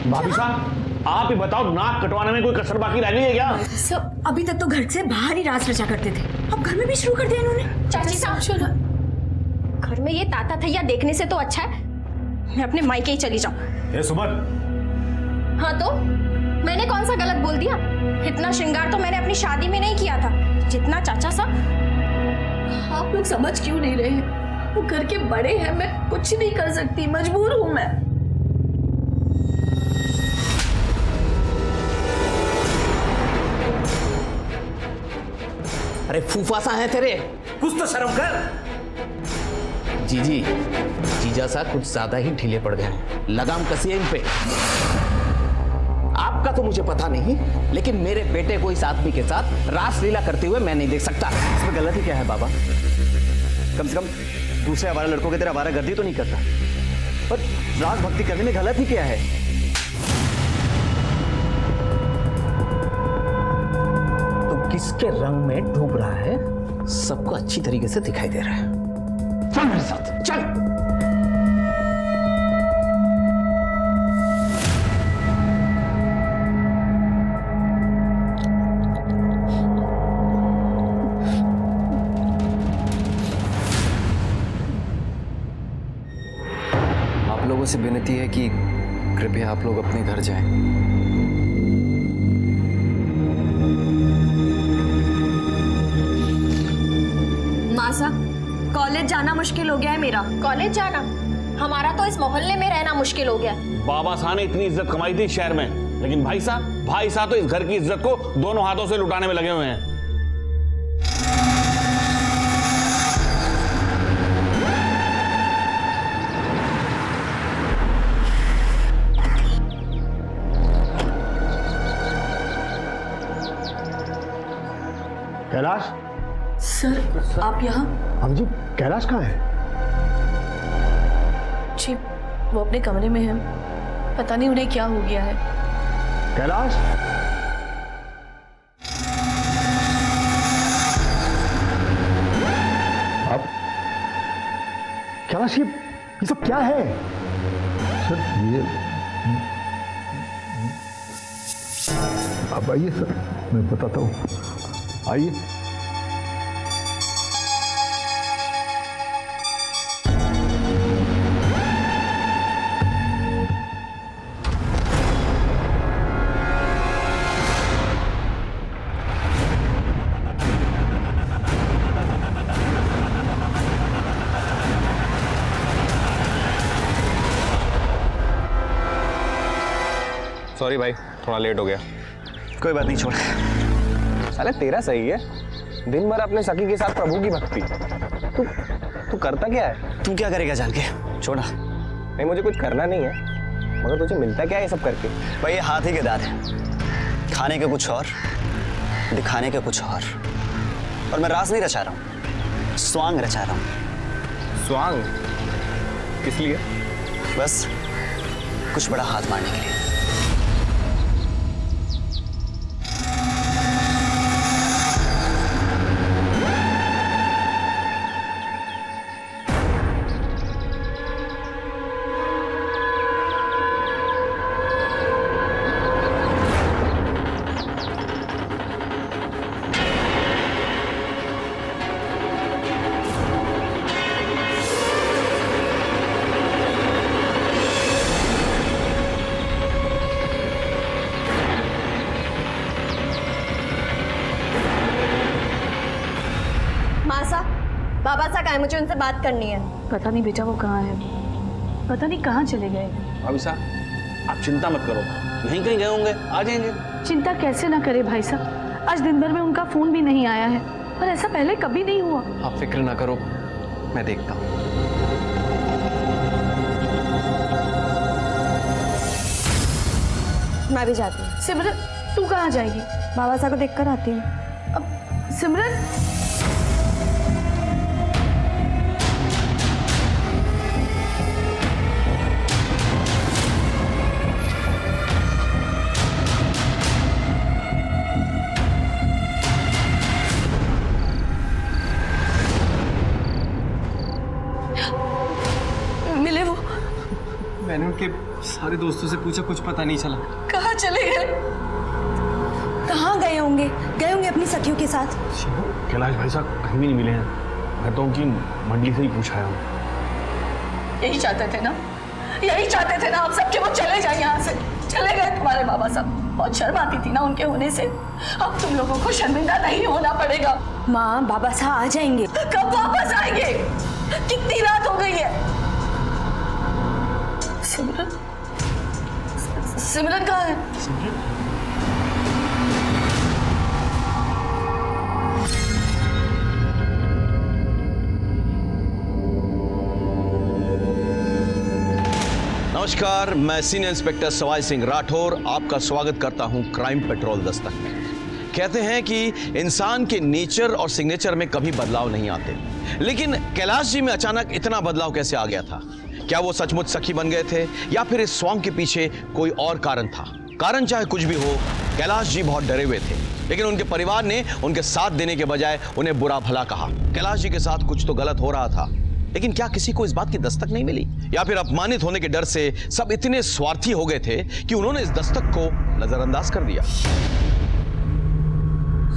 भाभी साहब आप ही बताओ, नाक कटवाने में कोई कसर बाकी रह गई है क्या? सब अभी तक तो घर से बाहर ही राज रचा करते थे, अब घर में भी शुरू कर दिया इन्होंने। चाची साहब, घर में ये ताता थैया देखने से तो अच्छा है मैं अपने मायके ही चली जाऊं। ए सुमन। हाँ तो मैंने कौन सा गलत बोल दिया? इतना श्रृंगार तो मैंने अपनी शादी में नहीं किया था जितना चाचा साहब। आप लोग समझ क्यों नहीं रहे? वो घर के बड़े हैं, मैं कुछ नहीं कर सकती, मजबूर हूं मैं। अरे फूफासा है तेरे, कुछ तो शर्म कर। जीजी, जीजा सा कुछ ज्यादा ही ढीले पड़ गए हैं, लगाम कसिए इन पे। आपका तो मुझे पता नहीं, लेकिन मेरे बेटे को इस आदमी के साथ रासलीला करते हुए मैं नहीं देख सकता। इसमें गलत ही क्या है बाबा? कम से कम दूसरे आवारा लड़कों की तरह आवारागर्दी तो नहीं करता, पर राग भक्ति करने में गलत ही क्या है? तो किसके रंग में डूब रहा है सबको अच्छी तरीके से दिखाई दे रहा है। चल मेरे साथ, चल। आप लोगों से विनती है कि कृपया आप लोग अपने घर जाएं। मासा, कॉलेज जाना मुश्किल हो गया है मेरा। कॉलेज जाना? हमारा तो इस मोहल्ले में रहना मुश्किल हो गया। बाबा साहब ने इतनी इज्जत कमाई थी शहर में, लेकिन भाई साहब तो इस घर की इज्जत को दोनों हाथों से लुटाने में लगे हुए हैं। कैलाश सर, आप यहाँ? हम जी, कैलाश कहाँ है? जी, वो अपने कमरे में है, पता नहीं उन्हें क्या हो गया है। कैलाश, अब कैलाश, ये सब क्या है? सर ये आप आइए सर, मैं बताता हूँ, आइए। सॉरी भाई, थोड़ा लेट हो गया। कोई बात नहीं, छोड़। साले तेरा सही है, दिन भर अपने सखी के साथ प्रभु की भक्ति। तू करता क्या है? तू क्या करेगा जान के? छोड़ा। नहीं, मुझे कुछ करना नहीं है, मगर तुझे मिलता क्या है ये सब करके? भाई ये हाथ ही के दाद है, खाने के कुछ और, दिखाने के कुछ और मैं रास नहीं रचा रहा हूँ, स्वांग रचा रहा हूँ। स्वांग? किस लिए? बस कुछ बड़ा हाथ मारने के लिए। बाबा सा कहा है, मुझे उनसे बात करनी है। पता नहीं बेटा वो कहाँ है, पता नहीं कहाँ चले गए। भाभी साहब आप चिंता मत करो, यहीं कहीं गए होंगे, आ जाएंगे। चिंता कैसे ना करे भाई साहब, आज दिन भर में उनका फोन भी नहीं आया है, और ऐसा पहले कभी नहीं हुआ। आप फिक्र ना करो, मैं देखता हूँ। मैं भी जाती हूँ। सिमरन, तू कहाँ जाएगी? बाबा साहब को देखकर आती हूँ। अब सिमरन, मैंने उनके सारे दोस्तों से पूछा, कुछ पता नहीं चला। कहाँ चले गए? कहाँ गए होंगे अपनी सखियों के साथ। कैलाश भाई साहब कहीं भी नहीं मिले हैं। मैं तो उनकी मंडली से ही पूछा है। यही चाहते थे ना, यही चाहते थे ना आप सब कि वो चले जाए यहाँ से। चले गए तुम्हारे बाबा साहब। बहुत शर्म आती थी ना उनके होने से। अब तुम लोगों को शर्मिंदा नहीं होना पड़ेगा। माँ, बाबा साहब आ जाएंगे। कब वापस आएंगे? कितनी रात हो गई है? सिमरन, सिमरन कहाँ है? नमस्कार, मैं सीनियर इंस्पेक्टर सवाई सिंह राठौर आपका स्वागत करता हूं क्राइम पेट्रोल दस्तक में। कहते हैं कि इंसान के नेचर और सिग्नेचर में कभी बदलाव नहीं आते, लेकिन कैलाश जी में अचानक इतना बदलाव कैसे आ गया था? क्या वो सचमुच सखी बन गए थे या फिर इस सॉन्ग के पीछे कोई और कारण था? कारण चाहे कुछ भी हो, कैलाश जी बहुत डरे हुए थे, लेकिन उनके परिवार ने उनके साथ देने के बजाय उन्हें बुरा भला कहा। कैलाश जी के साथ कुछ तो गलत हो रहा था, लेकिन क्या किसी को इस बात की दस्तक नहीं मिली, या फिर अपमानित होने के डर से सब इतने स्वार्थी हो गए थे कि उन्होंने इस दस्तक को नजरअंदाज कर दिया?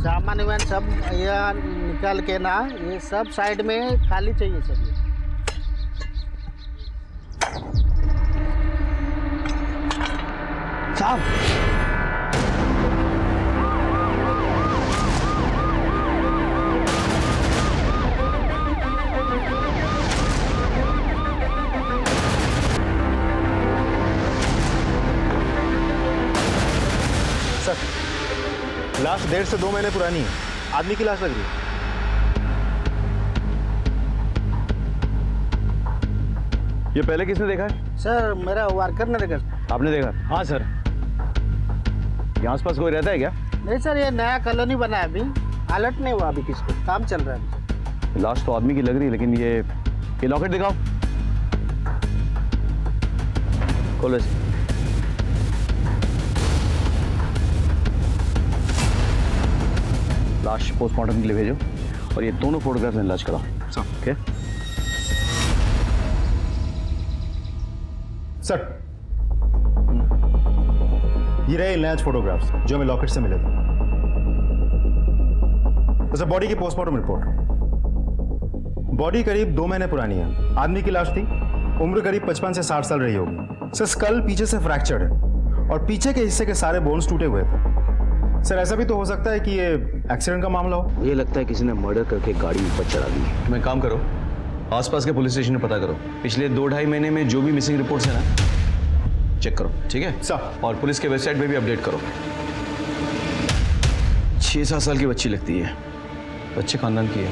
सामान वामान सब यहाँ निकाल के ना, ये सब साइड में खाली चाहिए सब। साहब, लाश 1.5 से 2 महीने पुरानी है। आदमी की लाश लग रही है। ये पहले किसने देखा है? सर, मेरा वर्कर ने देखा। आपने देखा? हाँ सर। यहाँ आसपास कोई रहता है क्या? नहीं सर, ये नया कॉलोनी बना है, अभी अलर्ट नहीं हुआ, अभी किसको काम चल रहा है। लाश तो आदमी की लग रही है, लेकिन ये लॉकेट दिखाओ। खोलो इसे। लाश पोस्टमार्टम के लिए भेजो और ये दोनों फोटोग्राफ में इलाज कराओ। ओके सर, ये रहे इलाज फोटोग्राफ्स जो हमें लॉकेट से मिले थे। तो सर, बॉडी की पोस्टमार्टम रिपोर्ट। बॉडी करीब 2 महीने पुरानी है। आदमी की लाश थी, उम्र करीब 55 से 60 साल रही होगी। सर, स्कल पीछे से फ्रैक्चर्ड है और पीछे के हिस्से के सारे बोन्स टूटे हुए थे। सर, ऐसा भी तो हो सकता है कि ये एक्सीडेंट का मामला हो। ये लगता है किसी ने मर्डर करके गाड़ी ऊपर चढ़ा दी। मैं काम करो, आसपास के पुलिस स्टेशन में पता करो, पिछले 2-2.5 महीने में जो भी मिसिंग रिपोर्ट्स है ना, चेक करो, ठीक है सर। और पुलिस के वेबसाइट पे भी अपडेट करो। 6-7 साल की बच्ची लगती है, अच्छे खानदान की है,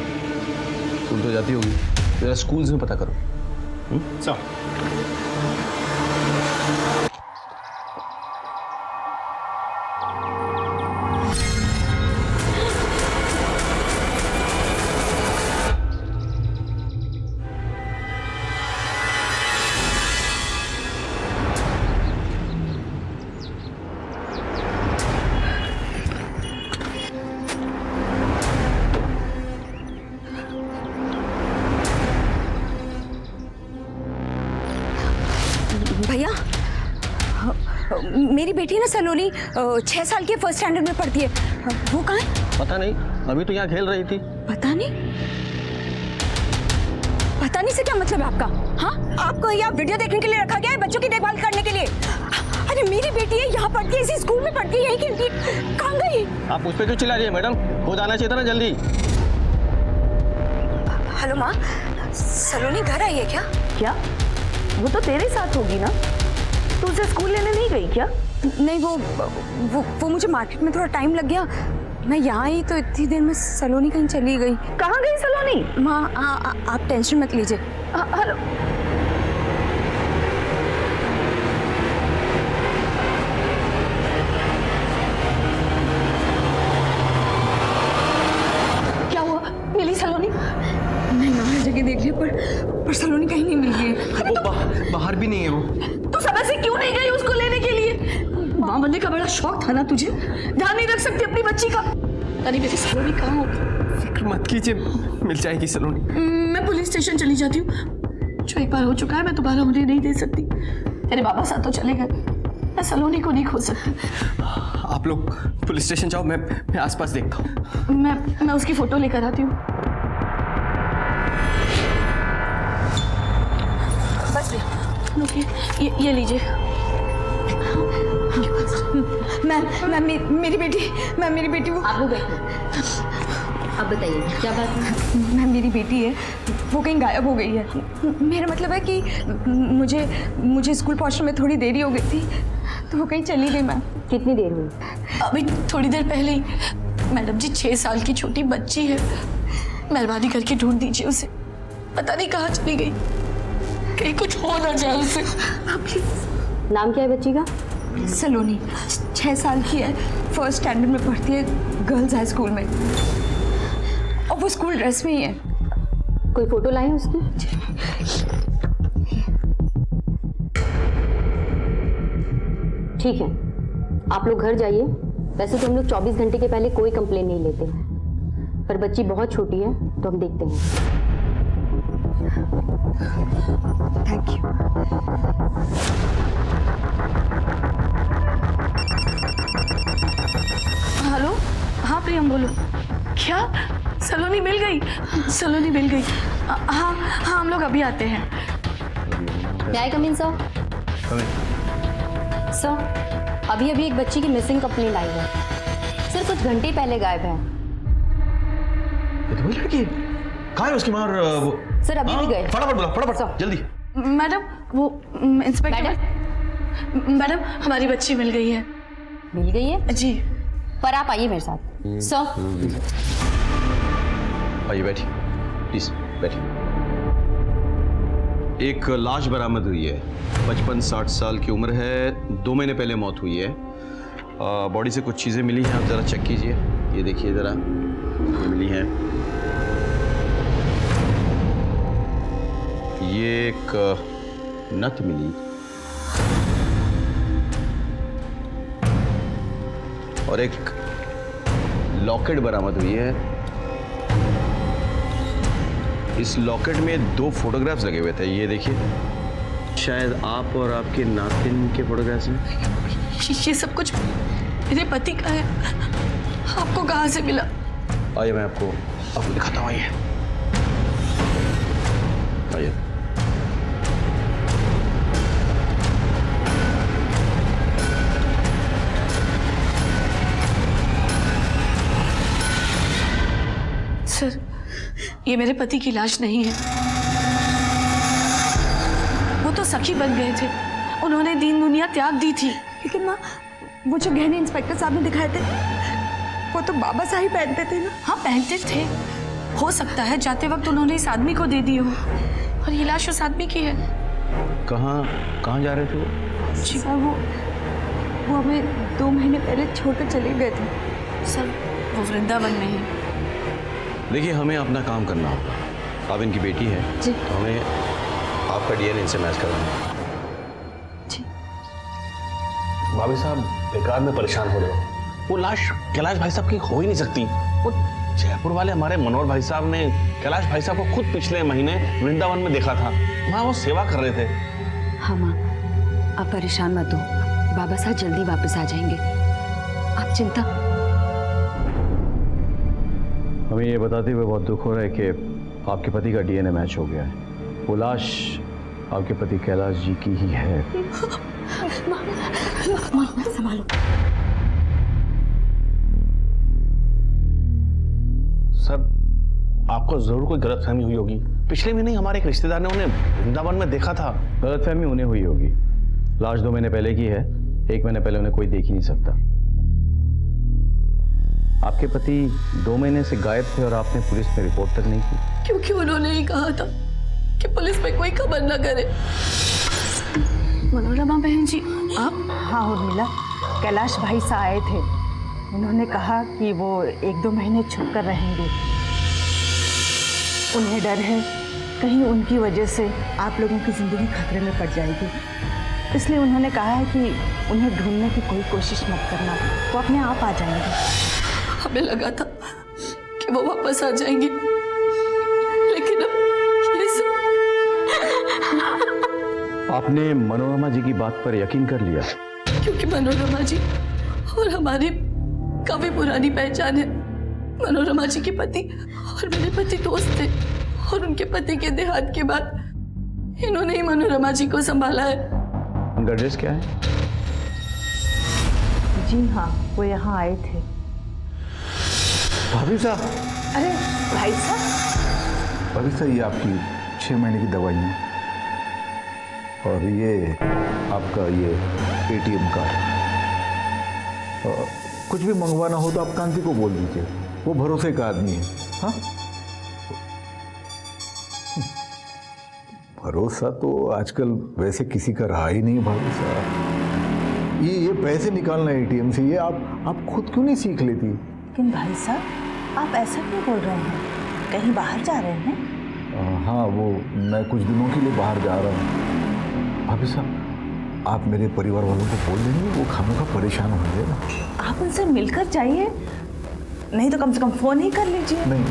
स्कूल तो जाती होगी, जरा स्कूल्स में पता करो। सर, भैया, मेरी बेटी ना सलोनी 6 साल की फर्स्ट स्टैंडर्ड में पढ़ती है। वो कहाँ है? पता नहीं, अभी तो यहाँ खेल रही थी। पता नहीं से क्या मतलब है आपका? हाँ, आपको यहाँ वीडियो देखने के लिए रखा गया है, बच्चों की देखभाल करने के लिए? अरे मेरी बेटी है, यहाँ पढ़ती है, इसी स्कूल में पढ़ती है, यहीं की। कहाँ गई? आप उस पर क्यों चिल्ला रही है मैडम? हो जाना चाहिए था ना जल्दी। हेलो माँ, सलोनी घर आई है क्या? क्या? वो तो तेरे साथ होगी ना, तू उसे स्कूल लेने नहीं गई क्या? नहीं, वो मुझे मार्केट में थोड़ा टाइम लग गया, मैं यहाँ आई तो इतनी देर में सलोनी कहीं चली गई। कहाँ गई सलोनी? माँ, आप टेंशन मत लीजिए। हेलो, क्या हुआ? मिली सलोनी? मैंने हर जगह देख लिया, पर सलोनी कहीं नहीं मिल रही है। वो बाहर भी नहीं है वो। तू समय से क्यों नहीं गई उसको लेने के लिए? माँ बनने का बड़ा शौक था ना तुझे, ध्यान नहीं रख सकती अपनी बच्ची का। अरे मेरी सलोनी कहाँ होगी? फिक्र मत कीजिए, मिल जाएगी सलोनी। मैं पुलिस स्टेशन चली जाती हूँ, जो एक बार हो चुका है मैं दोबारा उन्हें नहीं दे सकती। मेरे बाबा साथ तो चले गए, मैं सलोनी को नहीं खो सकती। आप लोग पुलिस स्टेशन जाओ, मैं आसपास देखता हूँ। मैं उसकी फोटो लेकर आती हूँ। बस रुकिए, ये लीजिए। मैम मेरी बेटी वो आप लोग बैठिए। अब बताइए क्या बात है? मैम मेरी बेटी है, वो कहीं गायब हो गई है। मेरा मतलब है कि मुझे स्कूल पहुंचने में थोड़ी देरी हो गई थी, तो वो कहीं चली गई। मैम कितनी देर हुई? अभी थोड़ी देर पहले ही। मैडम जी 6 साल की छोटी बच्ची है, मेहरबानी करके ढूंढ दीजिए उसे। पता नहीं कहाँ चली गई, कहीं कुछ हो ना जाए उसे। नाम क्या है बच्ची का? सलोनी, 6 साल की है, 1st स्टैंडर्ड में पढ़ती है, गर्ल्स हाई स्कूल में, और वो स्कूल ड्रेस में ही है। कोई फोटो लाई है उसकी? ठीक है, आप लोग घर जाइए। वैसे तो हम लोग 24 घंटे के पहले कोई कंप्लेन नहीं लेते, पर बच्ची बहुत छोटी है तो हम देखते हैं। Thank you. हेलो, हाँ प्रियम बोलो। क्या सलोनी मिल गई? सलोनी मिल गई। हाँ, हम लोग अभी आते हैं। क्या कम इन सर? सर, अभी एक बच्ची की मिसिंग कंप्लेंट आई है। सिर्फ कुछ घंटे पहले गायब है। ये तो वही लड़की है। कहाँ है उसकी माँ? सर अभी भी गए। फटाफट बुलाओ, फटाफट सर। जल्दी। मैडम वो इंस्पेक्टर मैडम हमारी बच्ची मिल गई है। मिल गई है जी। पर आप आइए मेरे साथ। सर आइए, बैठिए प्लीज, बैठिए। एक लाश बरामद हुई है, 55-60 साल की उम्र है, 2 महीने पहले मौत हुई है। बॉडी से कुछ चीज़ें मिली हैं, आप ज़रा चेक कीजिए। ये देखिए ज़रा, ये मिली हैं। ये एक नथ मिली, और एक लॉकेट बरामद हुई है। इस लॉकेट में 2 फोटोग्राफ्स लगे हुए थे, ये देखिए। शायद आप और आपके नातिन के फोटोग्राफ्स हैं। ये सब कुछ मेरे पति का है। आपको कहाँ से मिला? आइए, मैं आपको दिखाता हूँ। आइए आइए। सर, ये मेरे पति की लाश नहीं है। वो तो सखी बन गए थे, उन्होंने दीन दुनिया त्याग दी थी। लेकिन माँ, वो जो गहने इंस्पेक्टर साहब ने दिखाए थे, वो तो बाबा साहब पहनते थे ना। हाँ पहनते थे। हो सकता है जाते वक्त उन्होंने इस आदमी को दे दी हो, और ये लाश उस आदमी की है। कहाँ जा रहे थे वो? जी सर, वो हमें 2 महीने पहले छोड़कर चले गए थे। सर, वो वृंदावन में है। देखिए, हमें अपना काम करना होगा। आप इनकी बेटी है जी। तो हमें आपका डीएनए इनसे मैच करवाना है। भाभी साहब बेकार में परेशान हो रहे हो। वो लाश कैलाश भाई साहब की हो ही नहीं सकती। वो जयपुर वाले हमारे मनोहर भाई साहब ने कैलाश भाई साहब को खुद पिछले महीने वृंदावन में देखा था, वहाँ वो सेवा कर रहे थे। हाँ माँ, आप परेशान मत हो, बाबा साहब जल्दी वापस आ जाएंगे, आप चिंता। हमें ये बताते हुए बहुत दुख हो रहा है कि आपके पति का डीएनए मैच हो गया है। वो लाश आपके पति कैलाश जी की ही है। संभालो। सर, आपको जरूर कोई गलतफहमी हुई होगी। पिछले महीने ही हमारे एक रिश्तेदार ने उन्हें वृंदावन में देखा था। गलतफहमी उन्हें हुई होगी। लाश 2 महीने पहले की है, 1 महीने पहले उन्हें कोई देख ही नहीं सकता। आपके पति 2 महीने से गायब थे और आपने पुलिस में रिपोर्ट तक नहीं की, क्योंकि उन्होंने ही कहा था कि पुलिस में कोई खबर न करे। मनोरमा बहन जी, आप? हाँ उर्मिला, कैलाश भाई साहब आए थे, उन्होंने कहा कि वो 1-2 महीने छुप कर रहेंगे। उन्हें डर है कहीं उनकी वजह से आप लोगों की जिंदगी खतरे में पड़ जाएगी, इसलिए उन्होंने कहा है कि उन्हें ढूंढने की कोई कोशिश मत करना, वो अपने आप आ जाएंगे। हमें लगा था कि वो वापस आ जाएंगे, लेकिन अब ये सब। आपने मनोरमा जी की बात पर यकीन कर लिया? क्योंकि मनोरमा जी और हमारी काफी पुरानी पहचान है। मनोरमा जी के पति और मेरे पति दोस्त थे और उनके पति के देहांत के बाद इन्होंने ही मनोरमा जी को संभाला है। उनका एड्रेस क्या है? जी हाँ, वो यहाँ आए थे। भाभी साहब। अरे भाई साहब। भाभी साहब, ये आपकी 6 महीने की दवाइयाँ और ये आपका ये ATM कार्ड। कुछ भी मंगवाना हो तो आप कांति को बोल दीजिए, वो भरोसे का आदमी है। हाँ, भरोसा तो आजकल वैसे किसी का रहा ही नहीं भाभी साहब। ये पैसे निकालना ATM से, ये आप खुद क्यों नहीं सीख लेती? लेकिन भाई साहब, आप ऐसा क्यों बोल रहे हैं? कहीं बाहर जा रहे हैं? हाँ, वो मैं कुछ दिनों के लिए बाहर जा रहा हूँ। भाभी साहब, आप मेरे परिवार वालों को बोल देंगे, वो खामोखा परेशान होंगे ना। आप उनसे मिलकर जाइए, नहीं तो कम से कम फोन ही कर लीजिए। नहीं,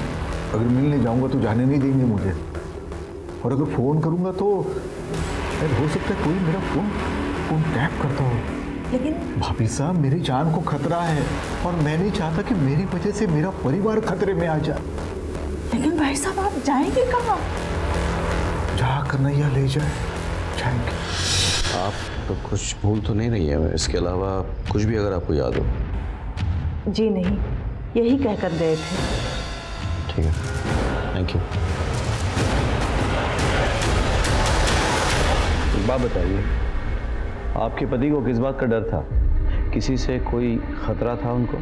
अगर मिलने जाऊंगा तो जाने नहीं देंगे मुझे, और अगर फोन करूंगा तो शायद हो सकता है कोई मेरा फोन टैप करता हो। लेकिन भाभी साहब, मेरी जान को खतरा है और मैं नहीं चाहता कि मेरी वजह से मेरा परिवार खतरे में आ जाए। लेकिन भाई साहब, आप जाएंगे कहाँ? जहाँ कन्हैया ले जाए जाएंगे। आप तो कुछ भूल तो नहीं रही है? इसके अलावा कुछ भी अगर आपको याद हो? जी नहीं, यही कहकर गए थे। ठीक है, थैंक यू। एक बात बताइए, आपके पति को किस बात का डर था? किसी से कोई खतरा था उनको?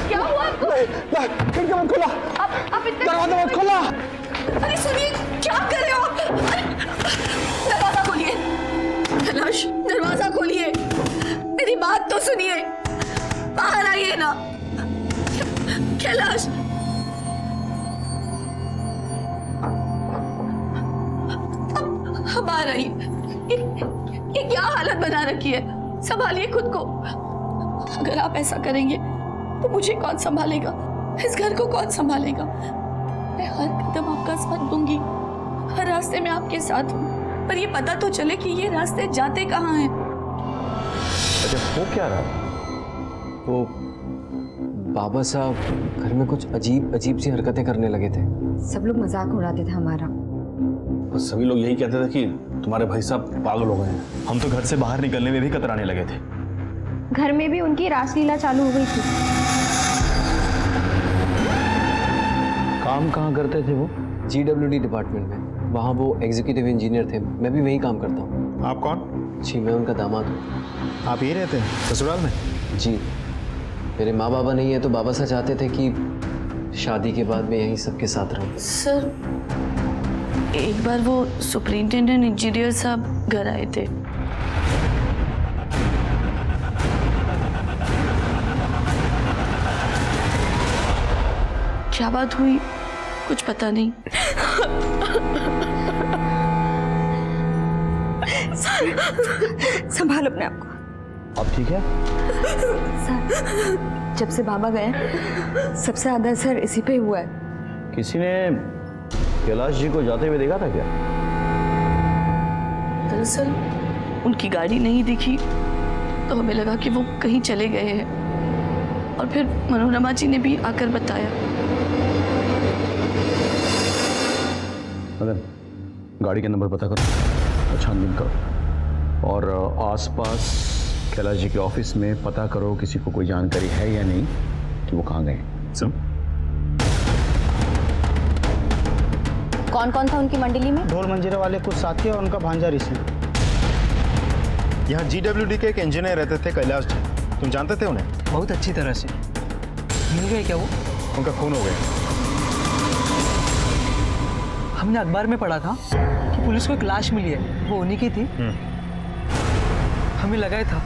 क्या हुआ आपको? खिड़की मत खोला, दरवाजा मत खोला। अरे सुनिए, क्या कर रहे हो आप? अरे, दरवाजा खोलिए। कैलाश, दरवाजा खोलिए, मेरी बात तो सुनिए। बाहर आइए ना कैलाश। अब बाहर आइए। ये क्या हालत बना रखी है? संभालिए खुद को। अगर आप ऐसा करेंगे तो मुझे कौन संभालेगा? इस घर को कौन संभालेगा? मैं हर कदम आपका साथ दूंगी, हर रास्ते में आपके साथ हूँ, पर ये पता तो चले कि ये रास्ते जाते कहाँ हैं। अच्छा, वो क्या रहा? वो बाबा साहब घर में कुछ अजीब सी हरकतें करने लगे थे। सब लोग मजाक उड़ाते थे हमारा। तो सभी लोग यही कहते थे कि तुम्हारे भाई साहब पागल हो गए हैं। हम तो घर से बाहर निकलने में भी कतराने लगे थे। घर में भी उनकी रासलीला चालू हो गई थी। काम कहाँ करते थे वो? GWD डिपार्टमेंट में, वहाँ वो एग्जीक्यूटिव इंजीनियर थे। मैं भी वहीं काम करता हूँ। आप कौन? जी, मैं उनका दामाद हूँ। आप यही रहते हैं ससुराल में? जी, मेरे माँ बाबा नहीं है तो बाबा साहब चाहते थे कि शादी के बाद मैं यहीं सबके साथ रहूँ। सर, एक बार वो सुपरिंटेंडेंट इंजीनियर साहब घर आए थे। क्या बात हुई कुछ पता नहीं। संभाल अपने आप को। अब ठीक है? सर, जब से बाबा गए सबसे ज्यादा असर इसी पे हुआ है। किसी ने कैलाश जी को जाते हुए देखा था क्या? दरअसल उनकी गाड़ी नहीं दिखी तो हमें लगा कि वो कहीं चले गए हैं, और फिर मनोरमा जी ने भी आकर बताया। मदन, गाड़ी का नंबर पता करो, छानबीन करो, और आसपास कैलाश जी के ऑफिस में पता करो किसी को कोई जानकारी है या नहीं कि वो कहाँ गए। सब कौन कौन था उनकी मंडली में? ढोल मंजीरे वाले कुछ साथी और उनका भांजा ऋषि। यहाँ GWD के एक इंजीनियर रहते थे, कैलाश जी। तुम जानते थे उन्हें? बहुत अच्छी तरह से। मिल गए क्या वो? उनका खून हो गया। हमने अखबार में पढ़ा था कि पुलिस को एक लाश मिली है, वो उन्हीं की थी। हमें लगा था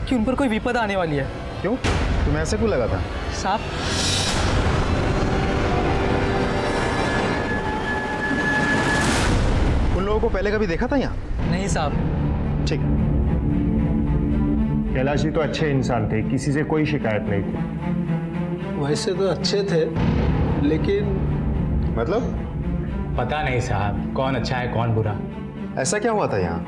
कि उन पर कोई विपदा आने वाली है। क्यों? तुम्हें ऐसे क्यों लगा था? साहब, उन लोगों को पहले कभी देखा था यहाँ? नहीं साहब। ठीक है, कैलाश जी तो अच्छे इंसान थे, किसी से कोई शिकायत नहीं थी। वैसे तो अच्छे थे, लेकिन मतलब पता नहीं साहब कौन अच्छा है कौन बुरा। ऐसा क्या हुआ था यहाँ?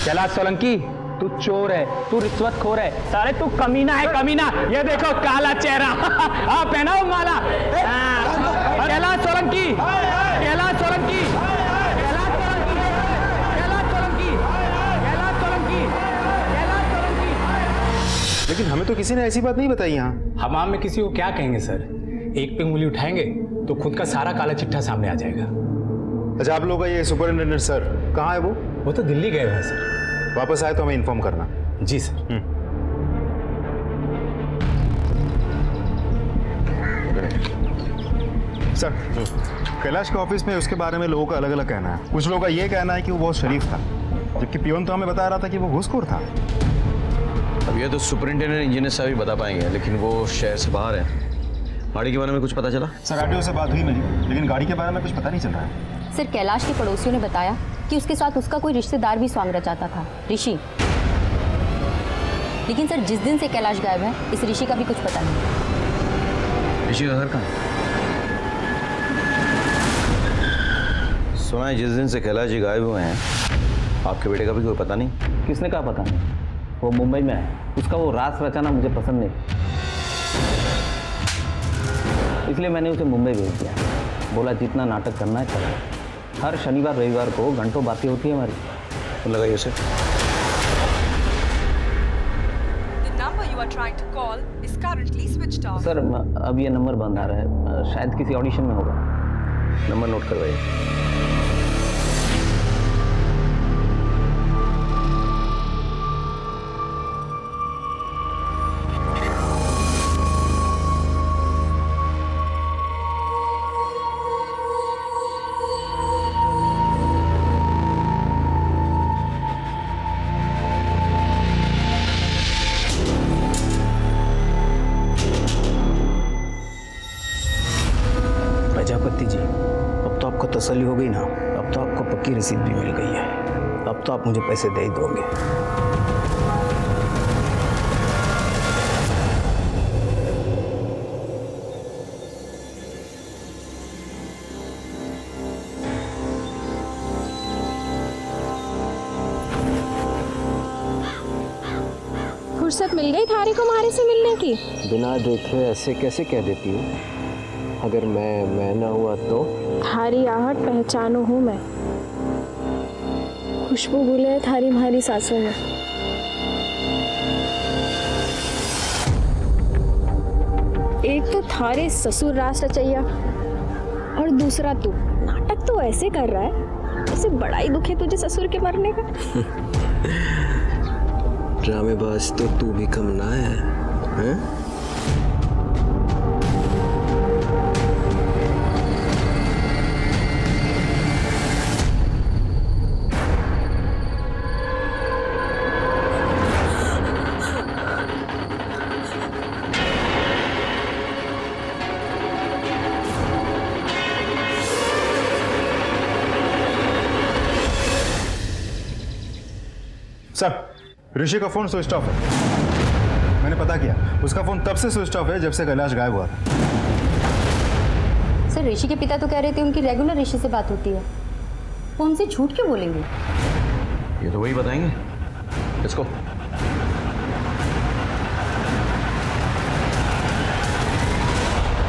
कैलाश सोलंकी, तू चोर है, तू रिश्वतखोर है, सारे तू कमीना है कमीना। ये देखो काला चेहरा आप पहनाओ माला। कैलाश सोलंकी, कैलाश सोलंकी, कैलाश सोलंकी, कैलाश सोलंकी, कैलाश सोलंकी, कैलाश सोलंकी। लेकिन हमें तो किसी ने ऐसी बात नहीं बताई यहाँ। हमाम में किसी को क्या कहेंगे सर, एक पे उंगली उठाएंगे तो खुद का सारा काला चिट्ठा सामने आ जाएगा। अच्छा, आप लोग का ये सुपरिटेंडेंट सर कहाँ है? वो तो दिल्ली गए हैं सर। वापस आए तो हमें इन्फॉर्म करना। जी सर। सर, कैलाश के ऑफिस में उसके बारे में लोगों का अलग अलग कहना है। कुछ लोगों का ये कहना है कि वो बहुत शरीफ था, जबकि पियोन तो हमें बता रहा था कि वो घूसखोर था। अब ये तो सुपरिंटेंडेंट इंजीनियर साहब ही बता पाएंगे, लेकिन वो शहर से बाहर है। गाड़ी के बारे में कुछ पता चला? सर, आरटीओ से बात हुई मेरी, लेकिन गाड़ी के बारे में कुछ पता नहीं चल रहा है। सर, कैलाश के पड़ोसियों ने बताया कि उसके साथ उसका कोई रिश्तेदार भी स्वांग रचाता था, ऋषि। लेकिन सर, जिस दिन से कैलाश गायब है, इस ऋषि का भी कुछ पता नहीं। ऋषि का घर कहाँ है? सुना है जिस दिन से कैलाश जी गायब हुए हैं, आपके बेटे का भी कोई पता नहीं। किसने कहा पता नहीं? वो मुंबई में है, उसका वो रास रचाना मुझे पसंद नहीं, इसलिए मैंने उसे मुंबई भेज दिया। बोला जितना नाटक करना है करो। हर शनिवार रविवार को घंटों बातें होती है हमारी। तो लगाइए उसे। सर, अब ये नंबर बंद आ रहा है, शायद किसी ऑडिशन में होगा। नंबर नोट करवाइए। प्रजापति जी, अब तो आपको तसल्ली हो गई ना? अब तो आपको पक्की रसीद भी मिल गई है। अब तो आप मुझे पैसे दे ही दोगे। फुर्सत मिल गई थारी को हमारे से मिलने की? बिना देखे ऐसे कैसे कह देती हूँ? अगर मैं ना हुआ तो? थारी आहट पहचानो हूँ मैं, खुशबू घुले है थारी हमारी सांसों में। एक तो थारे ससुर रास रचैया और दूसरा तू नाटक तो ऐसे कर रहा है जैसे बड़ा ही दुख है तुझे ससुर के मरने का। ड्रामेबाज तो तू भी कम ना है? सर, ऋषि का फोन स्विच ऑफ है। मैंने पता किया, उसका फोन तब से स्विच ऑफ है जब से कैलाश गायब हुआ था। सर, ऋषि के पिता तो कह रहे थे उनकी रेगुलर ऋषि से बात होती है। वो हमसे झूठ क्यों बोलेंगे? ये तो वही बताएंगे। इसको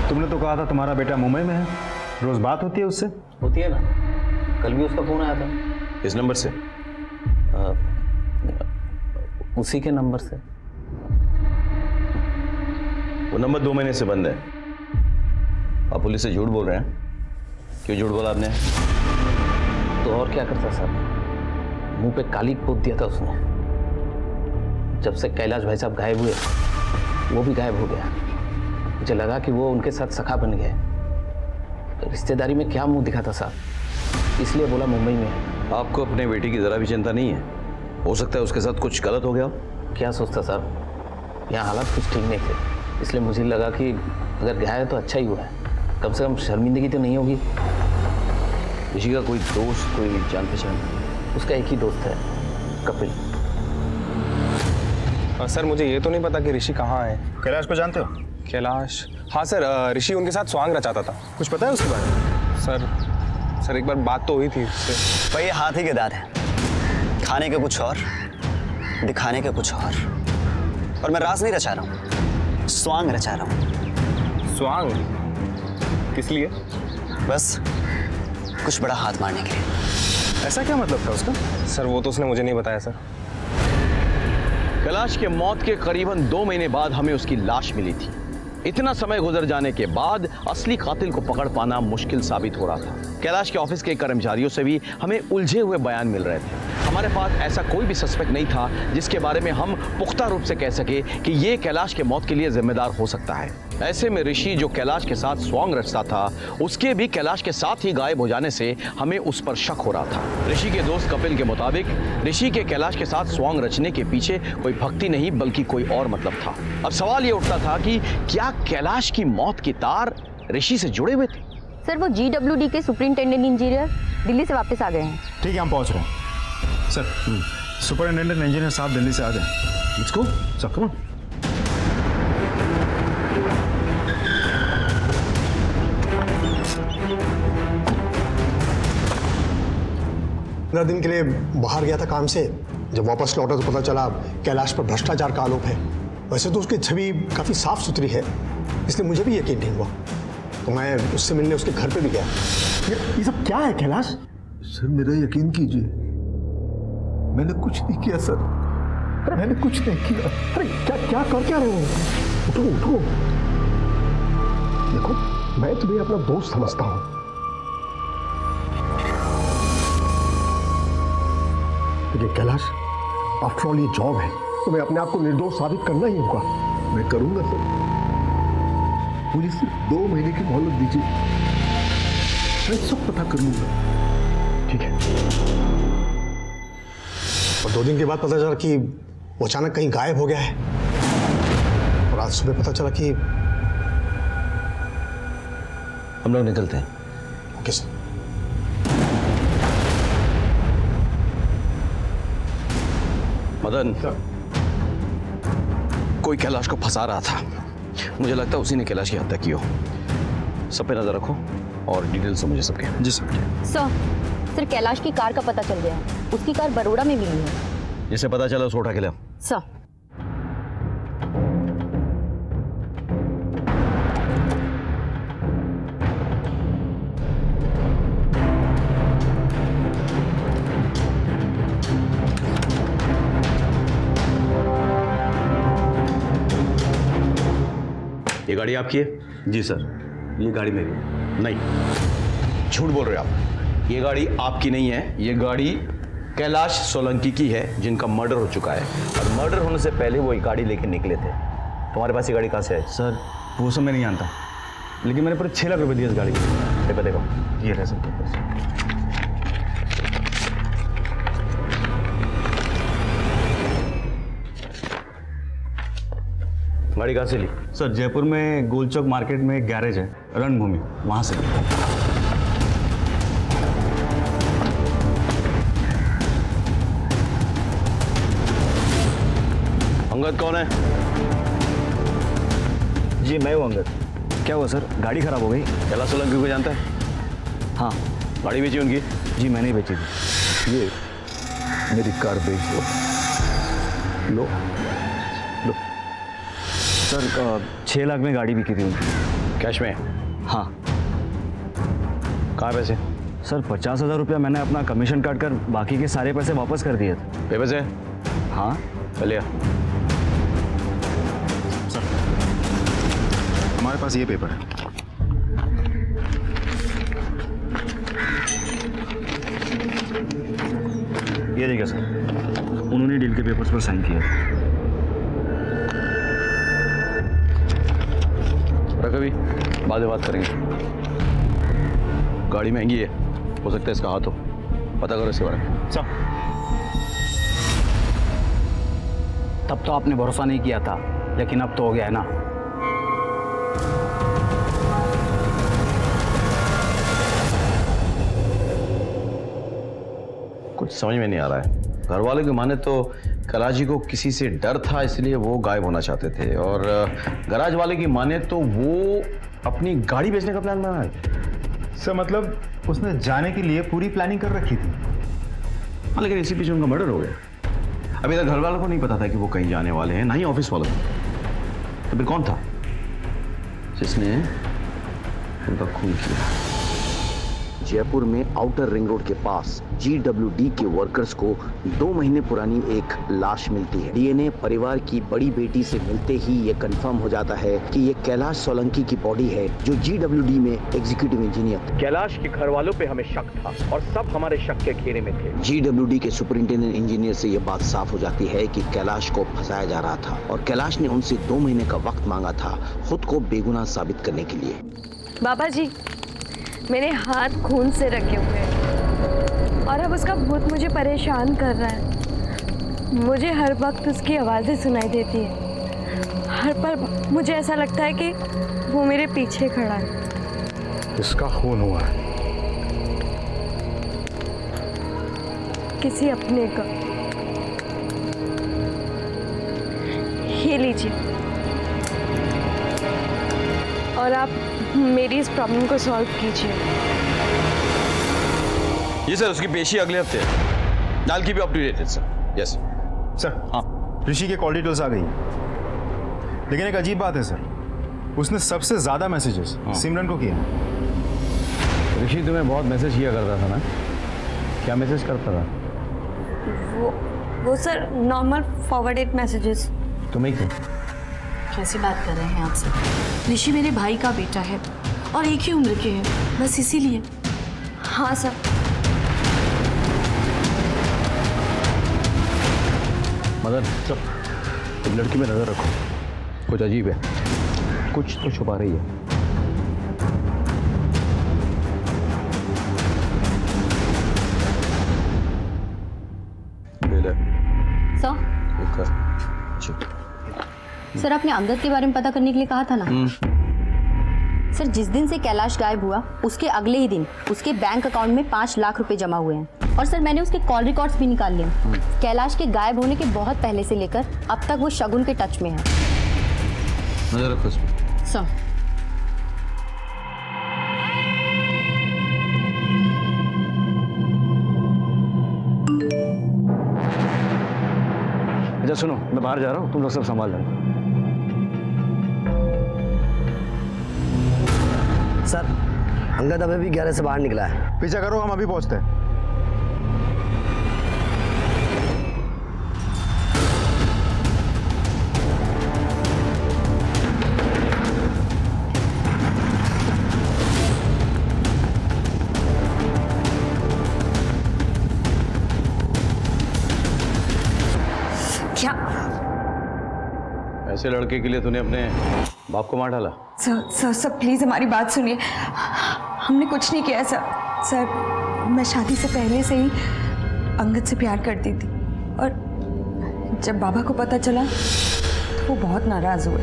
तुमने तो कहा था तुम्हारा बेटा मुंबई में है, रोज बात होती है उससे? होती है ना, कल भी उसका फोन आया था। इस नंबर से? उसी के नंबर से। वो नंबर 2 महीने से बंद है। आप पुलिस से झूठ बोल रहे हैं। क्यों झूठ बोला आपने? तो और क्या करता साहब, मुंह पे काली पोत दिया था उसने। जब से कैलाश भाई साहब गायब हुए, वो भी गायब हो गया। मुझे लगा कि वो उनके साथ सखा बन गए। रिश्तेदारी में क्या मुंह दिखाता साहब, इसलिए बोला मुंबई में। आपको अपने बेटी की जरा भी चिंता नहीं है? हो सकता है उसके साथ कुछ गलत हो गया। क्या सोचता साहब, यहाँ हालात कुछ ठीक नहीं थे, इसलिए मुझे लगा कि अगर गया है तो अच्छा ही हुआ है, कम से कम शर्मिंदगी तो नहीं होगी। ऋषि का कोई दोस्त, कोई जान पहचान? उसका एक ही दोस्त है, कपिल। सर मुझे ये तो नहीं पता कि ऋषि कहाँ है। कैलाश को जानते हो? कैलाश? हाँ सर, ऋषि उनके साथ स्वांग रचाता था। कुछ पता है उसके बारे में? सर एक बार बात तो हुई थी उससे। भाई ये हाथ ही के दांत है, खाने के कुछ और, दिखाने के कुछ और मैं राज नहीं रचा रहा हूँ, स्वांग रचा रहा हूँ। स्वांग? किस लिए? बस कुछ बड़ा हाथ मारने के लिए। ऐसा क्या मतलब था उसका? सर वो तो उसने मुझे नहीं बताया सर। कैलाश के मौत के करीबन 2 महीने बाद हमें उसकी लाश मिली थी। इतना समय गुजर जाने के बाद असली कातिल को पकड़ पाना मुश्किल साबित हो रहा था। कैलाश के ऑफिस के कर्मचारियों से भी हमें उलझे हुए बयान मिल रहे थे। हमारे पास ऐसा कोई भी सस्पेक्ट नहीं था जिसके बारे में हम पुख्ता रूप से कह सके कि ये कैलाश के मौत के लिए जिम्मेदार हो सकता है। ऐसे में ऋषि जो कैलाश के साथ स्वांग रचता था, उसके भी कैलाश के साथ ही गायब हो जाने से हमें उस पर शक हो रहा था। ऋषि के दोस्त कपिल के मुताबिक ऋषि के कैलाश के साथ स्वांग रचने के पीछे कोई भक्ति नहीं बल्कि कोई और मतलब था। अब सवाल ये उठता था कि क्या कैलाश की मौत की तार ऋषि से जुड़े हुए थे? सर वो GWD के सुपरिंटेंडेंट इंजीनियर दिल्ली से वापस आ गए हैं। ठीक है, हम पहुंच रहे हैं। सर, सुपरिंटेंडेंट इंजीनियर साहब दिल्ली से आ गए। Let's go, sir come on. 15 दिन के लिए बाहर गया था काम से। जब वापस लौटा तो पता चला कैलाश पर भ्रष्टाचार का आरोप है। वैसे तो उसकी छवि काफ़ी साफ सुथरी है, इसलिए मुझे भी यकीन नहीं हुआ, तो मैं उससे मिलने उसके घर पे भी गया। ये सब क्या है कैलाश? सर मेरा यकीन कीजिए, मैंने कुछ नहीं किया सर, मैंने कुछ नहीं किया। अरे क्या कर क्या रहे हो? उठो। देखो मैं तुम्हें अपना दोस्त समझता हूँ। देखिए कैलाश, आफ्टर ऑल ये जॉब है, तुम्हें अपने आप को निर्दोष साबित करना ही होगा। मैं करूंगा सर, मुझे सिर्फ 2 महीने की मोहलत दीजिए, मैं सब पता कर लूंगा। ठीक है। और 2 दिन के बाद पता चला कि वो अचानक कहीं गायब हो गया है, और आज सुबह पता चला कि हम लोग निकलते हैं। Okay sir. मदन, कोई कैलाश को फंसा रहा था। मुझे लगता है उसी ने कैलाश की हत्या की हो। सब पे नजर रखो और डिटेल्स मुझे सबके। जी सर। सर कैलाश की कार का पता चल गया है। उसकी कार बड़ौदा में मिली है। जिसे पता चला उसको उठा के ले। सर ये गाड़ी आपकी है? जी सर, ये गाड़ी मेरी है। नहीं, झूठ बोल रहे हो आप। ये गाड़ी आपकी नहीं है, ये गाड़ी कैलाश सोलंकी की है, जिनका मर्डर हो चुका है। और मर्डर होने से पहले वो ये गाड़ी लेके निकले थे। तुम्हारे पास ये गाड़ी कहाँ से है? सर वो सब मैं नहीं जानता, लेकिन मैंने पूरे 6 लाख रुपए दिए इस गाड़ी के। पेपर देखो। ये रहे सर पेपर। गाड़ी कहाँ से ली? सर जयपुर में गोलचौक मार्केट में एक गैरेज है, रणभूमि, वहां से। अंगद कौन है? जी मैं हूँ अंगद। क्या हुआ सर, गाड़ी खराब हो गई? कैलाश सोलंकी को जानता है? हाँ। गाड़ी बेची उनकी? जी मैंने ही बेची थी। ये मेरी कार बेच दो। लो सर 6 लाख में गाड़ी बिकी थी उनकी। कैश में? हाँ। कहाँ पैसे? सर 50,000 रुपया मैंने अपना कमीशन काट कर बाकी के सारे पैसे वापस कर दिए थे। पेपर से? हाँ। चलिए। सर हमारे पास ये पेपर है। ये देखिए सर, उन्होंने डील के पेपर्स पर साइन किया। कभी बाद में बात करेंगे। गाड़ी महंगी है, हो सकता है इसका हाथ हो। पता करो इसके बारे में। सब तब तो आपने भरोसा नहीं किया था, लेकिन अब तो हो गया है ना। कुछ समझ में नहीं आ रहा है। घर वालों की माने तो कैलाश जी को किसी से डर था, इसलिए वो गायब होना चाहते थे। और गराज वाले की माने तो वो अपनी गाड़ी बेचने का प्लान बना है। सर मतलब उसने जाने के लिए पूरी प्लानिंग कर रखी थी। हाँ, लेकिन इसी बीच उनका मर्डर हो गया। अभी तक घर वालों को नहीं पता था कि वो कहीं जाने वाले हैं, ना ही ऑफिस वालों को। तो फिर कौन था जिसने उनका खून किया? जयपुर में आउटर रिंग रोड के पास GWD के वर्कर्स को 2 महीने पुरानी एक लाश मिलती है। डीएनए परिवार की बड़ी बेटी से मिलते ही ये कंफर्म हो जाता है कि ये कैलाश सोलंकी की बॉडी है, जो GWD में एग्जीक्यूटिव इंजीनियर। कैलाश के घर वालों पे हमें शक था और सब हमारे शक के घेरे में थे। GWD के सुपरिंटेंडेंट इंजीनियर से ये बात साफ हो जाती है कि कैलाश को फंसाया जा रहा था और कैलाश ने उनसे 2 महीने का वक्त मांगा था खुद को बेगुनाह साबित करने के लिए। बाबा जी, मेरे हाथ खून से रखे हुए हैं और अब उसका भूत मुझे परेशान कर रहा है। मुझे हर वक्त उसकी आवाज़ें सुनाई देती है। हर पल मुझे ऐसा लगता है कि वो मेरे पीछे खड़ा है। किसका खून हुआ है? किसी अपने का। ये लीजिए और आप मेरी इस प्रॉब्लम को सॉल्व कीजिए। ये सर उसकी पेशी अगले हफ्ते है। नाल की भी अपडेटेड सर। Yes sir. हाँ, ऋषि के कॉल डिटेल्स आ गई, लेकिन एक अजीब बात है सर, उसने सबसे ज्यादा मैसेजेस सिमरन को किया। ऋषि तुम्हें बहुत मैसेज किया करता था ना? क्या मैसेज करता था? वो सर नॉर्मल फॉरवर्डेड मैसेजेस। तुम्हें क्यों? कैसी बात कर रहे हैं आप सब? ऋषि मेरे भाई का बेटा है और एक ही उम्र के हैं, बस इसीलिए। हाँ सर। मदन चुप, तुम लड़की में नजर रखो, कुछ अजीब है, कुछ तो छुपा रही है। सर आपने अंगद के बारे में पता करने के लिए कहा था ना? सर जिस दिन से कैलाश गायब हुआ उसके अगले ही दिन उसके बैंक अकाउंट में 5 लाख रुपए जमा हुए हैं और सर मैंने उसके कॉल रिकॉर्ड्स भी निकाल लिए। कैलाश के गायब होने के बहुत पहले से लेकर अब तक वो शगुन के टच में है। नजर रखो इसमें। सर अच्छा सुनो, मैं बाहर जा रहा हूँ, तुम लोग सब संभाल लेना। सर अंगद अभी भी 11 से बाहर निकला है। पीछा करो, हम अभी पहुंचते हैं। क्या? ऐसे लड़के के लिए तूने अपने बाप को मार डाला? सर प्लीज़ हमारी बात सुनिए। हमने कुछ नहीं किया सर। मैं शादी से पहले से ही अंगद से प्यार करती थी और जब बाबा को पता चला तो वो बहुत नाराज़ हुए।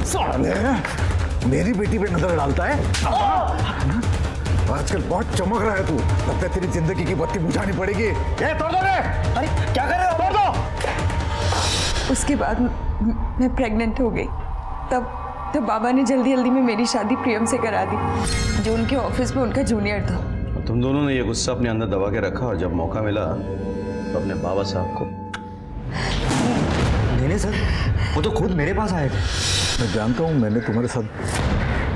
साले मेरी बेटी पे नजर डालता है। आजकल बहुत चमक रहा है तू, लगता है तेरी जिंदगी की बत्ती बुझानी पड़ेगी। ये तोड़ दो रे! अरे क्या कर रहे हो? तोड़ दो! उसके बाद मैं प्रेग्नेंट हो गई। तब बाबा ने जल्दी में मेरी शादी प्रियम से करा दी, जो उनके ऑफिस में उनका जूनियर था। तुम दोनों ने ये गुस्सा अपने अंदर दबा के रखा और जब मौका मिला तो अपने बाबा साहब को। नहीं सर, वो तो खुद मेरे पास आए थे। मैं जानता हूँ मैंने तुम्हारे साथ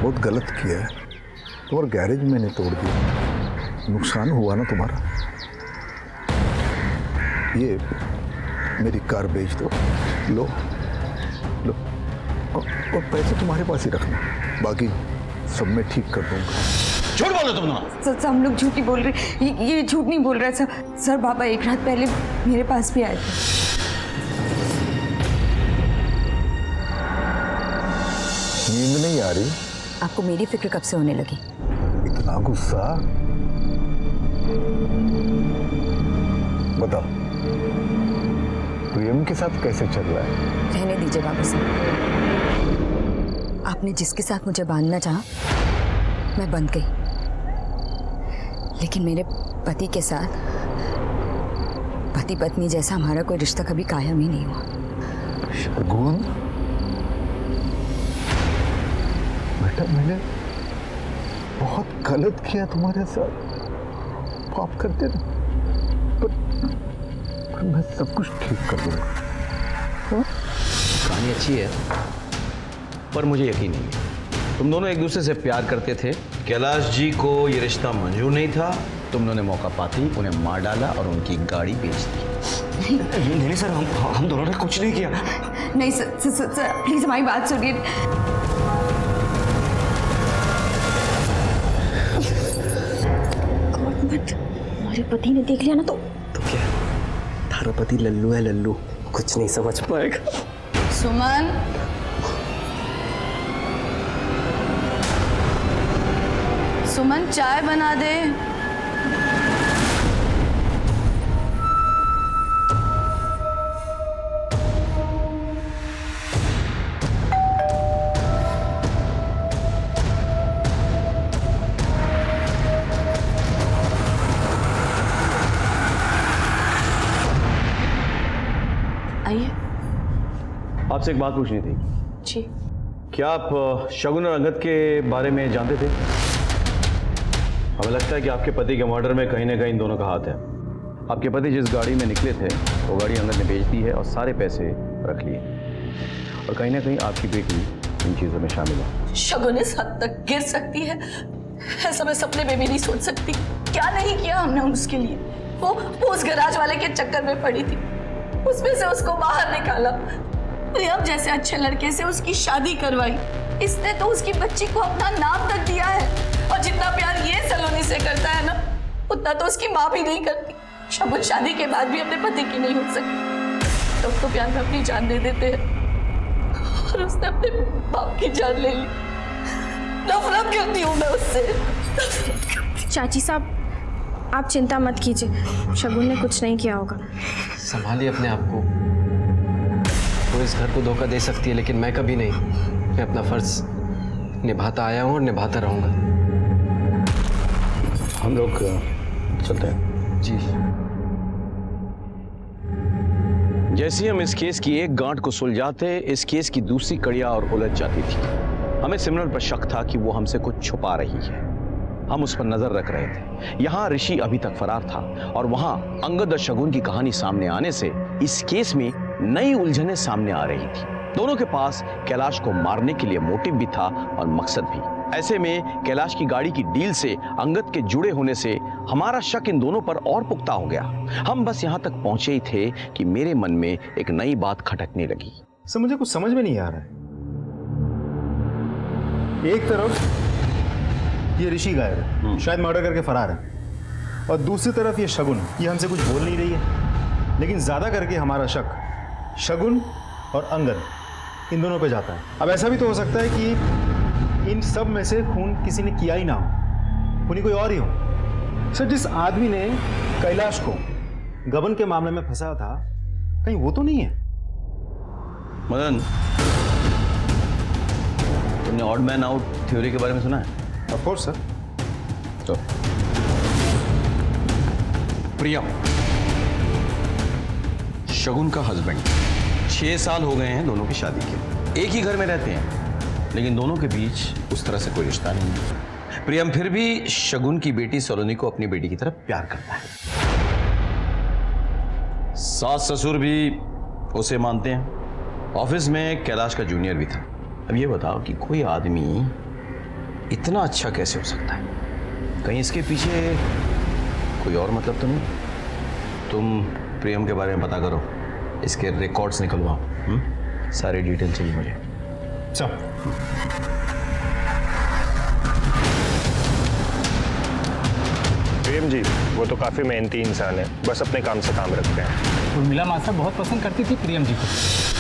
बहुत गलत किया है, तुम्हारा गैरेज मैंने तोड़ दिया, नुकसान हुआ ना तुम्हारा। ये मेरी कार बेच दो, लो और पैसे तुम्हारे पास ही रखना, बाकी सब मैं ठीक कर दूंगा। झूठ बोलो तुम ना। सर हम लोग झूठ नहीं बोल रहे, ये झूठ नहीं बोल रहे सर। बाबा एक रात पहले मेरे पास भी आए थे। नींद नहीं आ रही? आपको मेरी फिक्र कब से होने लगी? इतना गुस्सा? बताओ प्रियम के साथ कैसे चल रहा है? रहने दीजिए बाबा साहब, आपने जिसके साथ मुझे बांधना चाहा मैं बंध गई। लेकिन मेरे पति के साथ पति पत्नी जैसा हमारा कोई रिश्ता कभी कायम ही नहीं हुआ। शगुन, बेटा मैंने बहुत गलत किया तुम्हारे साथ, माफ कर देना, पर मैं सब कुछ ठीक कर दूंगा। कहानी अच्छी है पर मुझे यकीन नहीं है। तुम दोनों एक दूसरे से प्यार करते थे, कैलाश जी को ये रिश्ता मंजूर नहीं था, तुम दोनों ने मौका पाती उन्हें मार डाला और उनकी गाड़ी बेच दी। नहीं सर, हम दोनों ने कुछ नहीं किया। नहीं सर प्लीज हमारी बात सुनिए। हमारे पति ने देख लिया ना तो क्या थारा पति लल्लू है, लल्लू कुछ नहीं समझ पाएगा। सुमन, सुमन चाय बना दे। आइए। आपसे एक बात पूछनी थी। जी। क्या आप शगुन और अंगद के बारे में जानते थे? हमें लगता है कि आपके पति के मर्डर में कहीं ना कहीं दोनों का हाथ है। आपके पति जिस गाड़ी में निकले थे वो गाड़ी अंगद ने बेच दी है और सारे पैसे रख लिए, और कहीं ना कहीं आपकी बेटी इन चीज़ों में शामिल है। शगुन इस हद तक गिर सकती है ऐसा मैं सपने में भी नहीं सोच सकती। क्या नहीं किया हमने उसके लिए। वो उस गैराज वाले के चक्कर में पड़ी थी, उसमें से उसको बाहर निकाला, प्रियम जैसे अच्छे लड़के से उसकी शादी करवाई। इसने तो उसकी बच्ची को अपना नाम तक दिया है, और जितना प्यार ये सलोनी से करता है ना, उतना तो उसकी माँ भी नहीं करती। शगुन शादी के बाद भी अपने पति की नहीं हो सकी, तो प्यार में अपनी जान दे देते हैं, और उसने अपने बाप की जान ले ली। नफरत करती हूँ मैं उससे। चाची साहब, आप चिंता मत कीजिए, शगुन ने कुछ नहीं किया होगा। संभालिए अपने आप को। वो इस घर को धोखा दे सकती है, लेकिन मैं कभी नहीं। मैं अपना फर्ज निभाता आया हूँ और निभाता रहूंगा। हम लोग चलते हैं। जी। जैसे ही हम इस केस की एक गांठ को सुलझाते, इस केस की दूसरी कड़ियां और उलझ जाती थी। हमें सिमरन पर शक था कि वो हमसे कुछ छुपा रही है। हम उस पर नजर रख रहे थे। यहाँ ऋषि अभी तक फरार था, और वहां अंगद और शगुन की कहानी सामने आने से इस केस में नई उलझनें सामने आ रही थी। दोनों के पास कैलाश को मारने के लिए मोटिव भी था और मकसद भी। ऐसे में कैलाश की गाड़ी की डील से अंगद के जुड़े होने से हमारा शक इन दोनों पर और पुख्ता हो गया। हम बस यहाँ तक पहुंचे ही थे कि मेरे मन में एक नई बात खटकने लगी। सर मुझे कुछ समझ में नहीं आ रहा है। एक तरफ ये ऋषि गायब है, शायद मर्डर करके फरार है, और दूसरी तरफ ये शगुन, ये हमसे कुछ बोल नहीं रही है। लेकिन ज्यादा करके हमारा शक शगुन और अंगद इन दोनों पे जाता है। अब ऐसा भी तो हो सकता है कि इन सब में से खून किसी ने किया ही ना हो, खूनी कोई और ही हो। सर जिस आदमी ने कैलाश को गबन के मामले में फंसाया था, कहीं वो तो नहीं है? मदन, तुमने ऑड मैन आउट थ्योरी के बारे में सुना है? Of course sir. तो प्रियम शगुन का हस्बैंड, 6 साल हो गए हैं दोनों की शादी के। एक ही घर में रहते हैं, लेकिन दोनों के बीच उस तरह से कोई रिश्ता नहीं है। प्रियम फिर भी शगुन की बेटी सलोनी को अपनी बेटी की तरफ प्यार करता है। सास ससुर भी उसे मानते हैं। ऑफिस में कैलाश का जूनियर भी था। अब ये बताओ कि कोई आदमी इतना अच्छा कैसे हो सकता है? कहीं इसके पीछे कोई और मतलब तो नहीं? तुम प्रियम के बारे में पता करो, इसके रिकॉर्ड्स निकलवाओ। सारी डिटेल चाहिए मुझे। चल। प्रेम जी वो तो काफी मेहनती इंसान है, बस अपने काम से काम रखते हैं। उर्मिला मासा बहुत पसंद करती थी प्रियम जी को।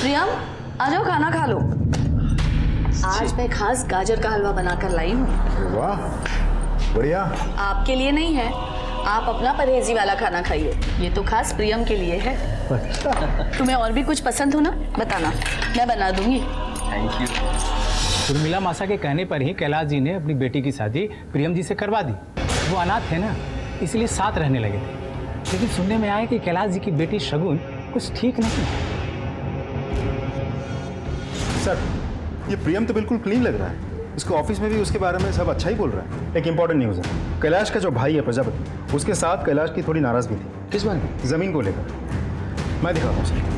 प्रियम आ जाओ, खाना खा लो। आज मैं खास गाजर का हलवा बनाकर लाई हूँ। वाह बढ़िया। आपके लिए नहीं है, आप अपना परहेजी वाला खाना खाइए, ये तो खास प्रियम के लिए है। तुम्हें और भी कुछ पसंद हो ना, बताना, मैं बना दूंगी। Thank you. उर्मिला मासा के कहने पर ही कैलाश जी ने अपनी बेटी की शादी प्रियम जी से करवा दी। वो अनाथ है ना, इसलिए साथ रहने लगे थे। लेकिन सुनने में आया कि कैलाश जी की बेटी शगुन कुछ ठीक नहीं है। सर, ये प्रियम तो बिल्कुल क्लीन लग रहा है। इसको ऑफिस में भी उसके बारे में सब अच्छा ही बोल रहा है। एक इंपॉर्टेंट न्यूज़ है, कैलाश का जो भाई है प्रजापति, उसके साथ कैलाश की थोड़ी नाराजगी थी। किस बात में? जमीन को लेकर। मैं दिखाता हूँ सर।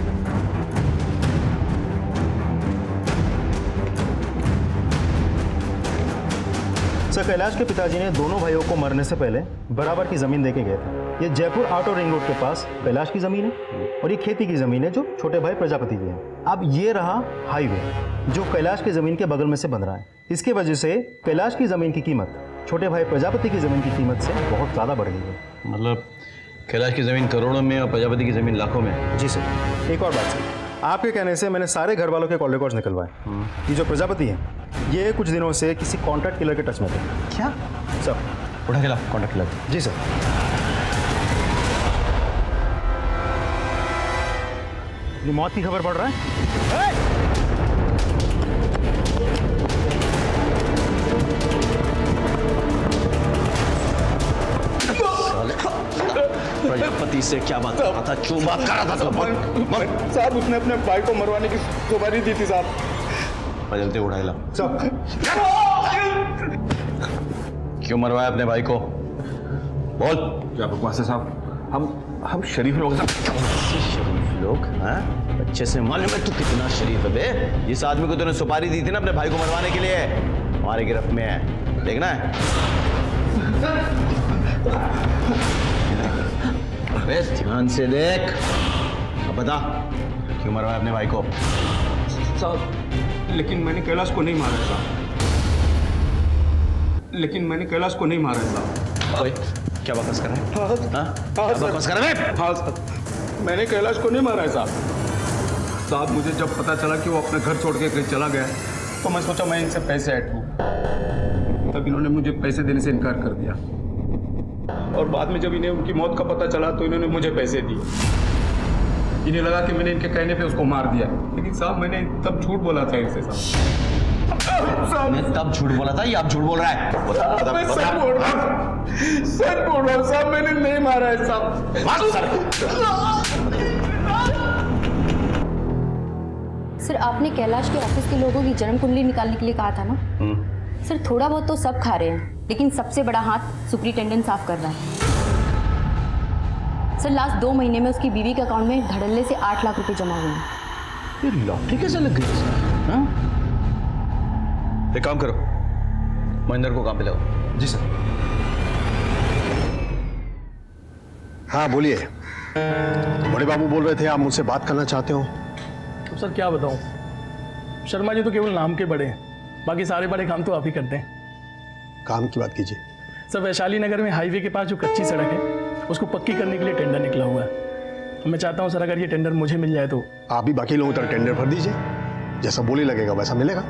सर, कैलाश के पिताजी ने दोनों भाइयों को मरने से पहले बराबर की जमीन देके गए थे। ये जयपुर आउटर रिंग रोड के पास कैलाश की जमीन है और ये खेती की जमीन है जो छोटे भाई प्रजापति की है। अब ये रहा हाईवे जो कैलाश की जमीन के बगल में से बन रहा है। इसके वजह से कैलाश की जमीन की कीमत छोटे भाई प्रजापति की जमीन की कीमत से बहुत ज़्यादा बढ़ गई है। मतलब कैलाश की जमीन करोड़ों में और प्रजापति की जमीन लाखों में? जी सर। एक और बात सर, आपके कहने से मैंने सारे घर वालों के कॉल रिकॉर्ड्स निकलवाए। ये जो प्रजापति है ये कुछ दिनों से किसी कॉन्ट्रैक्ट किलर के टच में थे। क्या सर? उठा के ला कॉन्ट्रैक्ट किलर। जी सर। ये मौत की खबर पड़ रहा है। प्रजापति से क्या बात कर रहा था? क्यों बात कर रहा था? साहब, उसने अपने भाई को मरवाने की सुपारी दी थी साहब। जल्दी उठा ला। साहब, क्यों मरवाया अपने भाई को? बोल। क्या बकवास है साहब? हम शरीफ लोग हैं। शरीफ लोग? हाँ, अच्छे से मालूम है तू कितना शरीफ है बे। जिस आदमी को तूने सुपारी दी थी ना अपने भाई को मरवाने के लिए, हमारे गिरफ्त में है। देखना है? बेस ध्यान से देख। अब बता, क्यों मरवाया अपने भाई को? साहब, लेकिन मैंने कैलाश को नहीं मारा साहब। लेकिन मैंने कैलाश को नहीं मारा साहब। ओए, क्या बकवास कर रहा है? हाँ? क्या बकवास कर रहा है? हाँ साहब, मैंने कैलाश को नहीं मारा है साहब। साहब, मुझे जब पता चला कि वो अपने घर छोड़ के कहीं चला गया तो मैं सोचा मैं इनसे पैसे ऐंठूं। तब इन्होंने मुझे पैसे देने से इनकार कर दिया और बाद में जब इन्हें उनकी मौत का पता चला तो इन्होंने मुझे पैसे दिए। इन्हें लगा कि मैंने इनके कहने पे उसको मार दिया, लेकिन साहब मैंने तब झूठ बोला था इनसे साहब। मैं तब झूठ बोला था या अब झूठ बोल रहा है? सच बोल रहा हूँ साहब, मैंने नहीं मारा है साहब। सर, आपने कैलाश के ऑफिस के लोगों की जन्म कुंडली निकालने के लिए कहा था ना? सर, थोड़ा बहुत तो सब खा रहे हैं, लेकिन सबसे बड़ा हाथ सुपरिटेंडेंट साफ कर रहा है। सर, लास्ट 2 महीने में उसकी बीवी के अकाउंट में धड़ल्ले से 8 लाख रुपए जमा हुए हैं। ये लॉटरी कैसे लग गई? हाँ? एक काम करो, महेंद्र को काम पे लगाओ। जी सर। हाँ बोलिए। बड़े बाबू बोल रहे थे आप मुझसे बात करना चाहते हो। तो सर क्या बताऊं, शर्मा जी तो केवल नाम के बड़े हैं, बाकी सारे बड़े काम तो आप ही करते हैं। काम की बात कीजिए। सर, वैशाली नगर में हाईवे के पास जो कच्ची सड़क है उसको पक्की करने के लिए टेंडर निकला हुआ है। मैं चाहता हूं सर, अगर ये टेंडर मुझे मिल जाए तो। आप भी बाकी लोगों तरह टेंडर भर दीजिए, जैसा बोली लगेगा वैसा मिलेगा।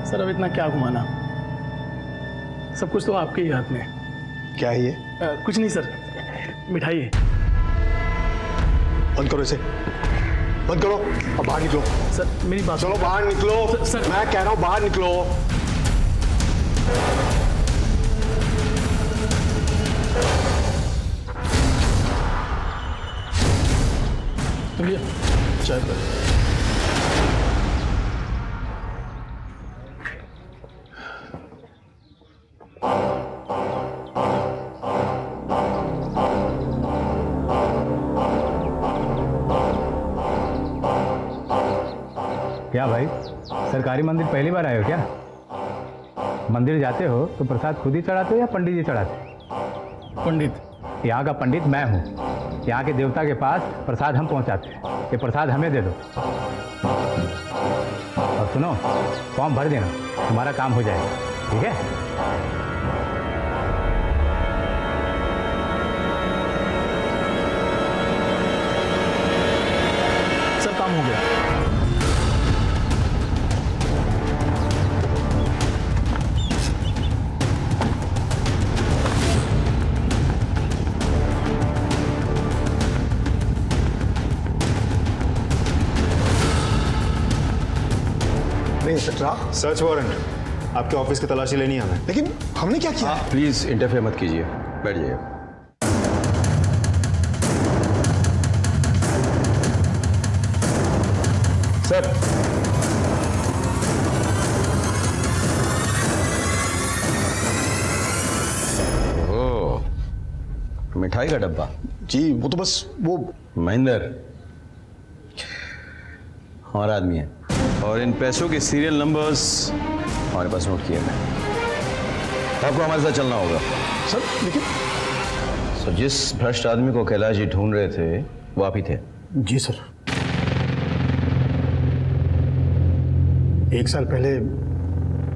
सर, अब इतना क्या घुमाना, सब कुछ तो आपके ही हाथ में है। क्या है ये? कुछ नहीं सर, मिठाई है। बंद करो इसे, बंद करो और बाहर निकलो। सर मेरी बात, चलो बाहर निकलो। सर मैं कह रहा हूं बाहर निकलो। तो भैया चाय पर। क्या भाई, सरकारी मंदिर पहली बार आए हो क्या? मंदिर जाते हो तो प्रसाद खुद ही चढ़ाते हो या पंडित जी चढ़ाते? पंडित। यहाँ का पंडित मैं हूँ। यहाँ के देवता के पास प्रसाद हम पहुँचाते हैं। ये प्रसाद हमें दे दो। और सुनो, फॉर्म भर देना, तुम्हारा काम हो जाएगा। ठीक है? सर, काम हो गया। सर्च वारंट आपके ऑफिस की तलाशी लेनी है हमें। लेकिन हमने क्या किया? प्लीज इंटरफेयर मत कीजिए, बैठ जाइए। सर ओह, मिठाई का डब्बा। जी वो तो बस वो महेंद्र हमारा आदमी है और इन पैसों के सीरियल नंबर्स हमारे पास नोट किए गए। आपको हमारे साथ चलना होगा। सर लेकिन तो जिस भ्रष्ट आदमी को कैलाश जी ढूंढ रहे थे वो आप ही थे। जी सर। 1 साल पहले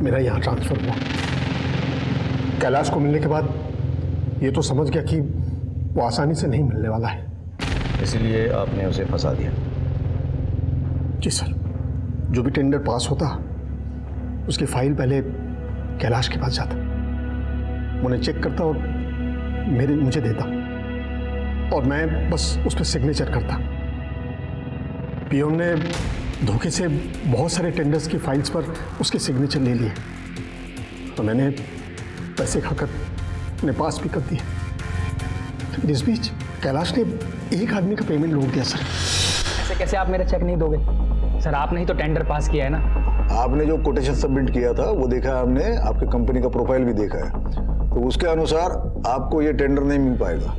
मेरा यहाँ ट्रांसफर हुआ। कैलाश को मिलने के बाद ये तो समझ गया कि वो आसानी से नहीं मिलने वाला है, इसीलिए आपने उसे फंसा दिया। जी सर। जो भी टेंडर पास होता उसकी फाइल पहले कैलाश के पास जाता, उन्हें चेक करता और मुझे देता और मैं बस उस पर सिग्नेचर करता। पियोन ने धोखे से बहुत सारे टेंडर्स की फाइल्स पर उसके सिग्नेचर ले लिए तो मैंने पैसे खाकर उन्हें पास भी कर दिए। लेकिन इस बीच कैलाश ने एक आदमी का पेमेंट रोक दिया। सर ऐसे कैसे आप मेरा चेक नहीं दोगे? सर आपने ही तो टेंडर पास किया है ना। आपने जो कोटेशन सबमिट किया था वो देखा है हमने, आपके कंपनी का प्रोफाइल भी देखा है, तो उसके अनुसार आपको ये टेंडर नहीं मिल पाएगा।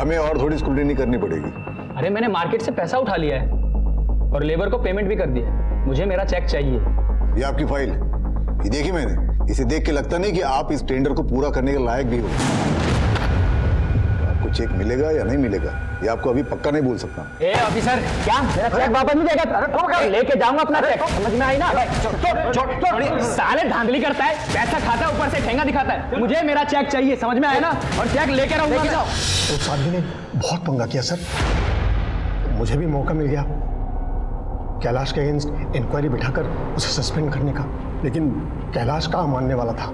हमें और थोड़ी स्क्रूटिनी करनी पड़ेगी। अरे मैंने मार्केट से पैसा उठा लिया है और लेबर को पेमेंट भी कर दिया। मुझे मेरा चेक चाहिए। ये आपकी फाइल, ये देखी मैंने। इसे देख के लगता नहीं कि आप इस टेंडर को पूरा करने के लायक भी हो। आपको चेक मिलेगा या नहीं मिलेगा ये आपको अभी पक्का नहीं बोल सकता। ए ऑफिसर, क्या मेरा चेक वापस नहीं देगा? लेके जाऊंगा अपना चेक, समझ में आई ना? साले धांधली करता है, पैसा खाता है, ऊपर से ठेंगा दिखाता है। मुझे मेरा चेक चाहिए, समझ में आया ना? और चेक लेके रहूंगा। उस आदमी ने बहुत पंगा किया सर। मुझे भी मौका मिल गया कैलाश के अगेंस्ट इंक्वायरी बिठाकर उसे सस्पेंड करने का, लेकिन कैलाश कहाँ मानने वाला था।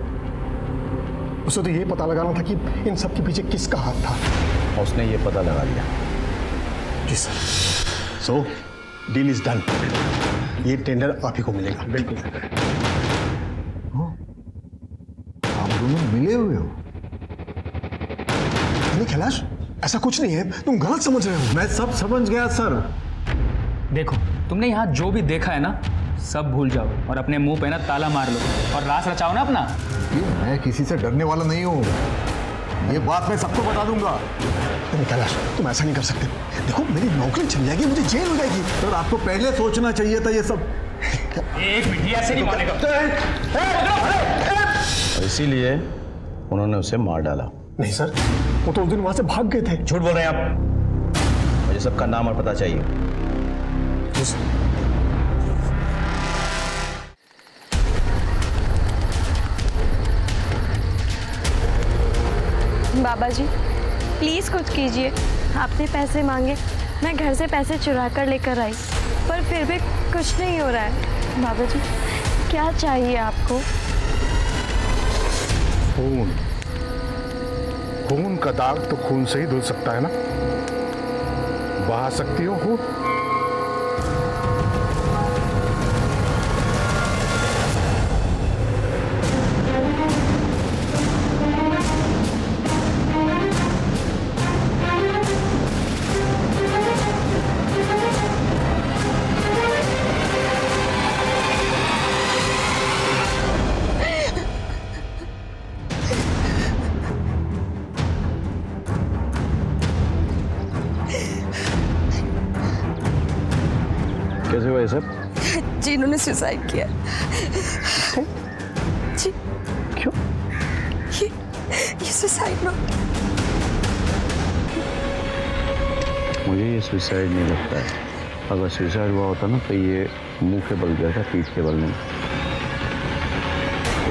उसे तो ये पता लगाना था कि इन सब के पीछे किसका हाथ था। उसने ये पता लगा लिया। जी sir. So deal is done. ये टेंडर आप ही को मिलेगा। बिल्कुल। आप दोनों मिले हुए हो? नहीं कैलाश, ऐसा कुछ नहीं है, तुम गलत समझ रहे हो। मैं सब समझ गया सर। देखो तुमने यहाँ जो भी देखा है ना सब भूल जाओ और अपने मुंह पे ना ताला मार लो और रास रचाओ ना अपना। मैं किसी से डरने वाला नहीं हूँ, ये बात मैं सबको बता दूंगा। नहीं कैलाश, तुम ऐसा नहीं कर सकते। देखो मेरी नौकरी चली जाएगी, मुझे जेल हो जाएगी। सर आपको पहले सोचना चाहिए था ये सब। एक मिनट, ऐसे नहीं मानेगा। और इसीलिए उन्होंने उसे मार डाला। नहीं सर, वो तो उस दिन वहां से भाग गए थे। झूठ बोल रहे हैं आप। मुझे सबका नाम और पता चाहिए। बाबा जी प्लीज़ कुछ कीजिए। आपने पैसे मांगे, मैं घर से पैसे चुरा कर लेकर आई, पर फिर भी कुछ नहीं हो रहा है। बाबा जी क्या चाहिए आपको? खून। खून का दाग तो खून से ही धुल सकता है ना? बहा सकती हो खून? कैसे हुआ ये सब? जी इन्होंने सुसाइड किया। जी क्यों? ये सुसाइड नोट। मुझे ये सुसाइड नहीं लगता है। अगर सुसाइड हुआ होता ना तो ये मुंह के बल गया था, पीठ के बल नहीं।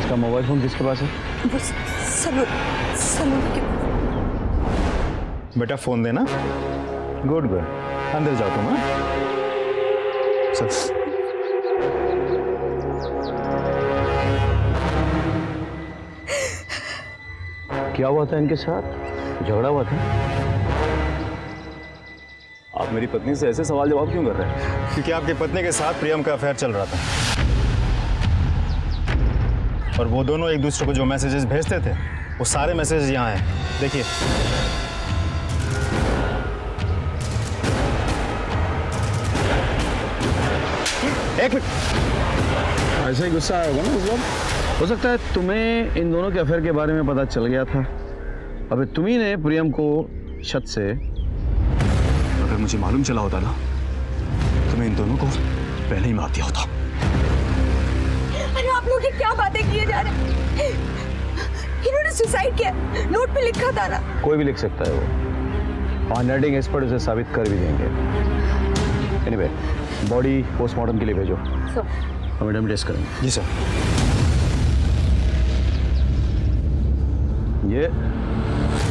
इसका मोबाइल फोन किसके पास है? वो सलून के। बेटा फोन देना। गुड गुड, अंदर जाओ तुम। सर क्या हुआ था इनके साथ? झगड़ा हुआ था? आप मेरी पत्नी से ऐसे सवाल जवाब क्यों कर रहे हैं? क्योंकि आपकी पत्नी के साथ प्रियम का अफेयर चल रहा था और वो दोनों एक दूसरे को जो मैसेजेस भेजते थे वो सारे मैसेजेस यहाँ हैं, देखिए। एक मिनट। ऐसा ही गुस्सा आया होगा ना इस वक्त। हो सकता है तुम्हें इन दोनों के अफेयर के बारे में पता चल गया था। अबे तुम्ही ने प्रियम को छत से, अगर मुझे मालूम चला होता ना तो मैं इन दोनों को पहले ही मार दिया होता। अरे आप लोग ये क्या बातें किए जा रहे हैं? इन्होंने सुसाइड किया, नोट पे लिखा था ना। कोई भी लिख सकता है वो, हैंडराइटिंग एक्सपर्ट उसे साबित कर भी देंगे। एनीवे, बॉडी पोस्टमार्टम के लिए भेजो। हम मैडम टेस्ट करेंगे। जी सर।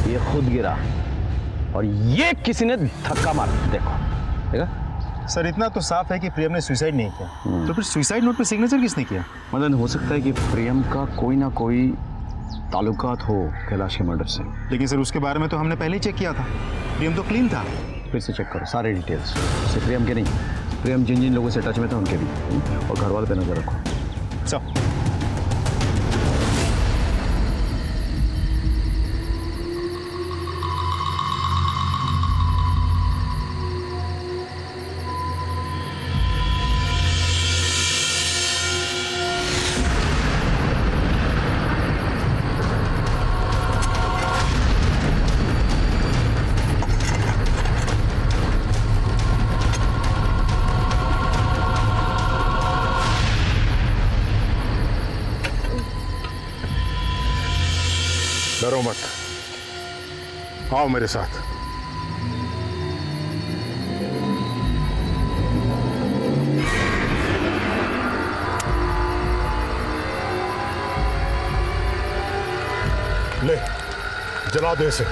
ये खुद गिरा और ये किसी ने धक्का मार, देखो देखा। सर इतना तो साफ है कि प्रियम ने सुसाइड नहीं किया, तो फिर सुसाइड नोट पे सिग्नेचर किसने किया? मतलब हो सकता है कि प्रियम का कोई ना कोई ताल्लुकात हो कैलाश के मर्डर से। लेकिन सर उसके बारे में तो हमने पहले ही चेक किया था, प्रियम तो क्लीन था। फिर से चेक करो सारे डिटेल्स, सिर्फ प्रियम के नहीं, प्रियम जिन जिन लोगों से टच में था उनके भी, और घर वाले पे नजर रखो। सब डरो मत, आओ मेरे साथ। ले, जला दे इसे।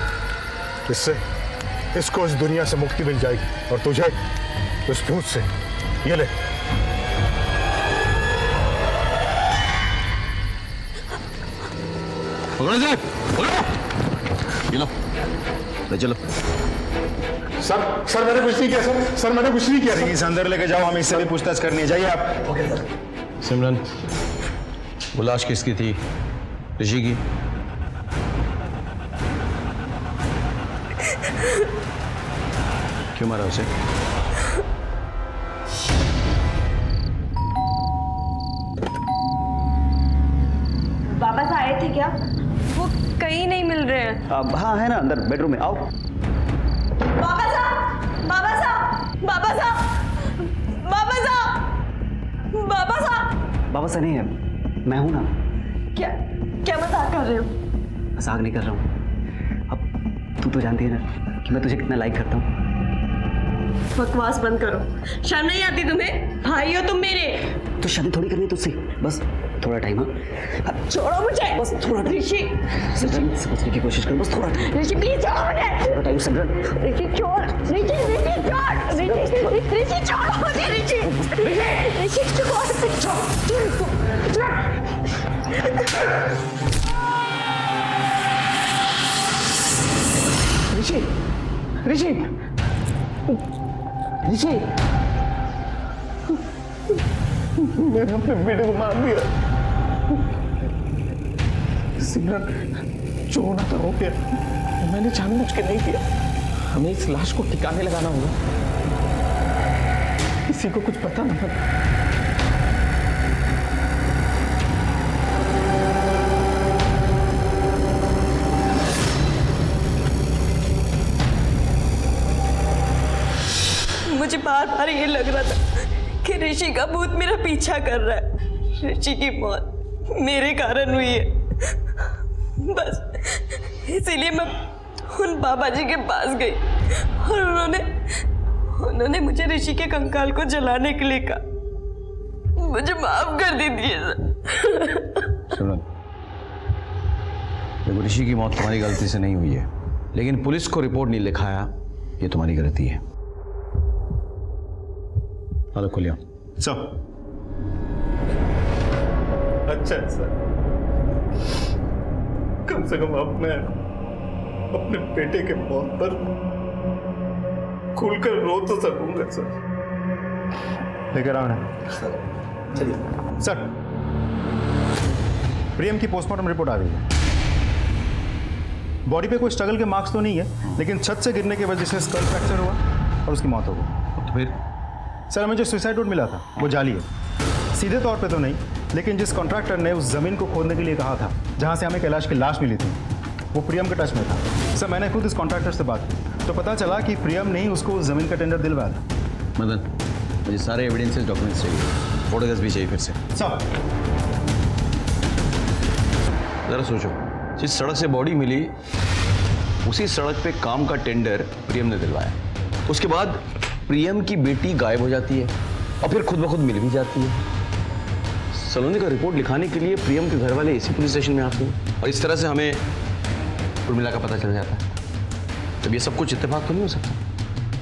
इससे इसको इस दुनिया से मुक्ति मिल जाएगी और तुझे इस भूत से। ये ले। ये लो, ले चलो। सर मैंने कुछ नहीं किया सर मैंने कुछ नहीं किया। इसे अंदर लेके जाओ, हमें इससे भी पूछताछ करनी है। जाइए आप। Okay sir. सिमरन, वो लाश किसकी थी? ऋषि की? क्यों मारा उसे? बाबा साहब आए थे क्या? वो कहीं नहीं मिल रहे हैं। हाँ है ना, अंदर बेडरूम में। आओ। बाबा साहब, बाबा साहब, बाबा साहब, बाबा साहब, बाबा साहब। बाबा साहब नहीं है, मैं हूं ना। क्या क्या मजाक कर रहे हो? मजाक नहीं कर रहा हूं। अब तू तो जानती है ना कि मैं तुझे कितना लाइक करता हूँ। बकवास बंद करो, शर्म नहीं आती तुम्हें? भाई हो तुम मेरे। तो शादी थोड़ी करनी तुझसे, बस थोड़ा टाइम। हाँ छोड़ो मुझे, बस थोड़ा टाइम। ऋषि समझने की कोशिश कर, बस थोड़ा टाइम। ऋषि प्लीज छोड़ो मुझे। थोड़ा टाइम सिमरन। ऋषि छोड़, ऋषि छोड़ो मुझे। ऋषि ऋषि मैंने अपने बेटे को मार दिया। सिमरन, जो होना था हो गया। मैंने जानबूझ के नहीं किया। हमें इस लाश को ठिकाने लगाना होगा, किसी को कुछ पता ना लगे। मुझे बार बार ये लग रहा था कि ऋषि का भूत मेरा पीछा कर रहा है। ऋषि की मौत मेरे कारण हुई है, बस इसीलिए मैं उन बाबा जी के पास गई और उन्होंने मुझे ऋषि के कंकाल को जलाने के लिए कहा। मुझे माफ कर दीजिए सर। सुनो, देखो ऋषि की मौत तुम्हारी गलती से नहीं हुई है, लेकिन पुलिस को रिपोर्ट नहीं लिखाया, ये तुम्हारी गलती है। हेलो खुलिया। सर। अच्छा सर, कम से कम अब मैं अपने बेटे के मौत पर खुलकर रो तो सकूंगा सर। लेकर आओ ना। चलिए सर। प्रियम की पोस्टमार्टम रिपोर्ट आ गई है। बॉडी पे कोई स्ट्रगल के मार्क्स तो नहीं है, लेकिन छत से गिरने की वजह से स्कल फ्रैक्चर हुआ और उसकी मौत हो गई। तो फिर सर हमें जो सुसाइड नोट मिला था वो जाली है। सीधे तौर पे तो नहीं, लेकिन जिस कॉन्ट्रैक्टर ने उस जमीन को खोदने के लिए कहा था जहां से हमें कैलाश की लाश मिली थी, वो प्रियम के टच में था। सर मैंने खुद इस कॉन्ट्रैक्टर से बात की तो पता चला कि प्रियम ने ही उसको उस जमीन का टेंडर दिलवाया था। मदन, मुझे सारे एविडेंसेस डॉक्यूमेंट्स चाहिए, फोटोग्राफ्स भी चाहिए फिर से। सर जरा सोचो, जिस सड़क से बॉडी मिली उसी सड़क पे काम का टेंडर प्रियम ने दिलवाया। उसके बाद प्रियम की बेटी गायब हो जाती है और फिर खुद ब खुद मिल भी जाती है। सलोनी का रिपोर्ट लिखाने के लिए प्रियम के घर वाले इसी पुलिस स्टेशन में आते हैं और इस तरह से हमें उर्मिला का पता चल जाता है। तब ये सब कुछ इत्तेफाक तो नहीं हो सकता।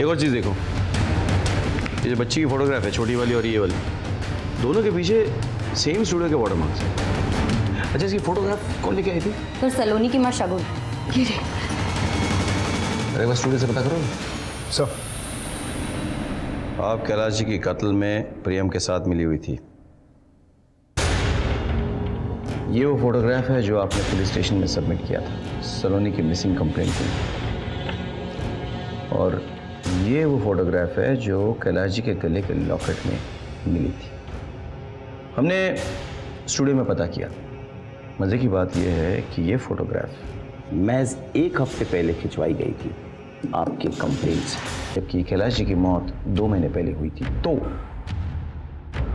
एक और चीज़ देखो, ये जो बच्ची की फोटोग्राफ है, छोटी वाली और ये वाली, दोनों के पीछे सेम स्टूडियो के वाटरमार्क्स हैं। अच्छा, इसकी फोटोग्राफ कौन लेके आई थी? सर सलोनी की माँ शगुन। अरे बस स्टूडियो से पता करो। सर आप कैलाश जी की कत्ल में प्रियम के साथ मिली हुई थी। ये वो फोटोग्राफ है जो आपने पुलिस स्टेशन में सबमिट किया था सलोनी की मिसिंग कंप्लेंट के लिए, और ये वो फोटोग्राफ है जो कैलाश जी के गले के लॉकेट में मिली थी। हमने स्टूडियो में पता किया। मज़े की बात यह है कि ये फोटोग्राफ महज 1 हफ्ते पहले खिंचवाई गई थी आपके कंप्लेंट से, जबकि कैलाश जी की मौत 2 महीने पहले हुई थी। तो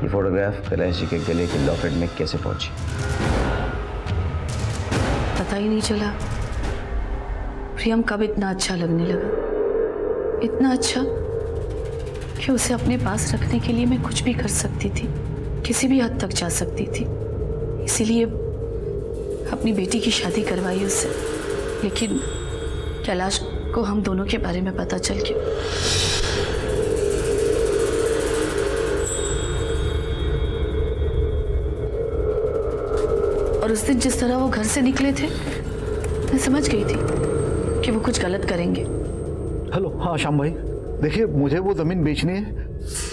ये फोटोग्राफ कैलाश जी के गले के लॉकेट में कैसे पहुंची? पता ही नहीं चला प्रियम कब इतना अच्छा लगने लगा, इतना अच्छा कि उसे अपने पास रखने के लिए मैं कुछ भी कर सकती थी, किसी भी हद तक जा सकती थी। इसीलिए अपनी बेटी की शादी करवाई उससे। लेकिन कैलाश को हम दोनों के बारे में पता चल गया। और उस दिन जिस तरह वो घर से निकले थे, मैं समझ गई थी कि वो कुछ गलत करेंगे। हेलो, हाँ श्याम भाई, देखिए मुझे वो जमीन बेचनी है।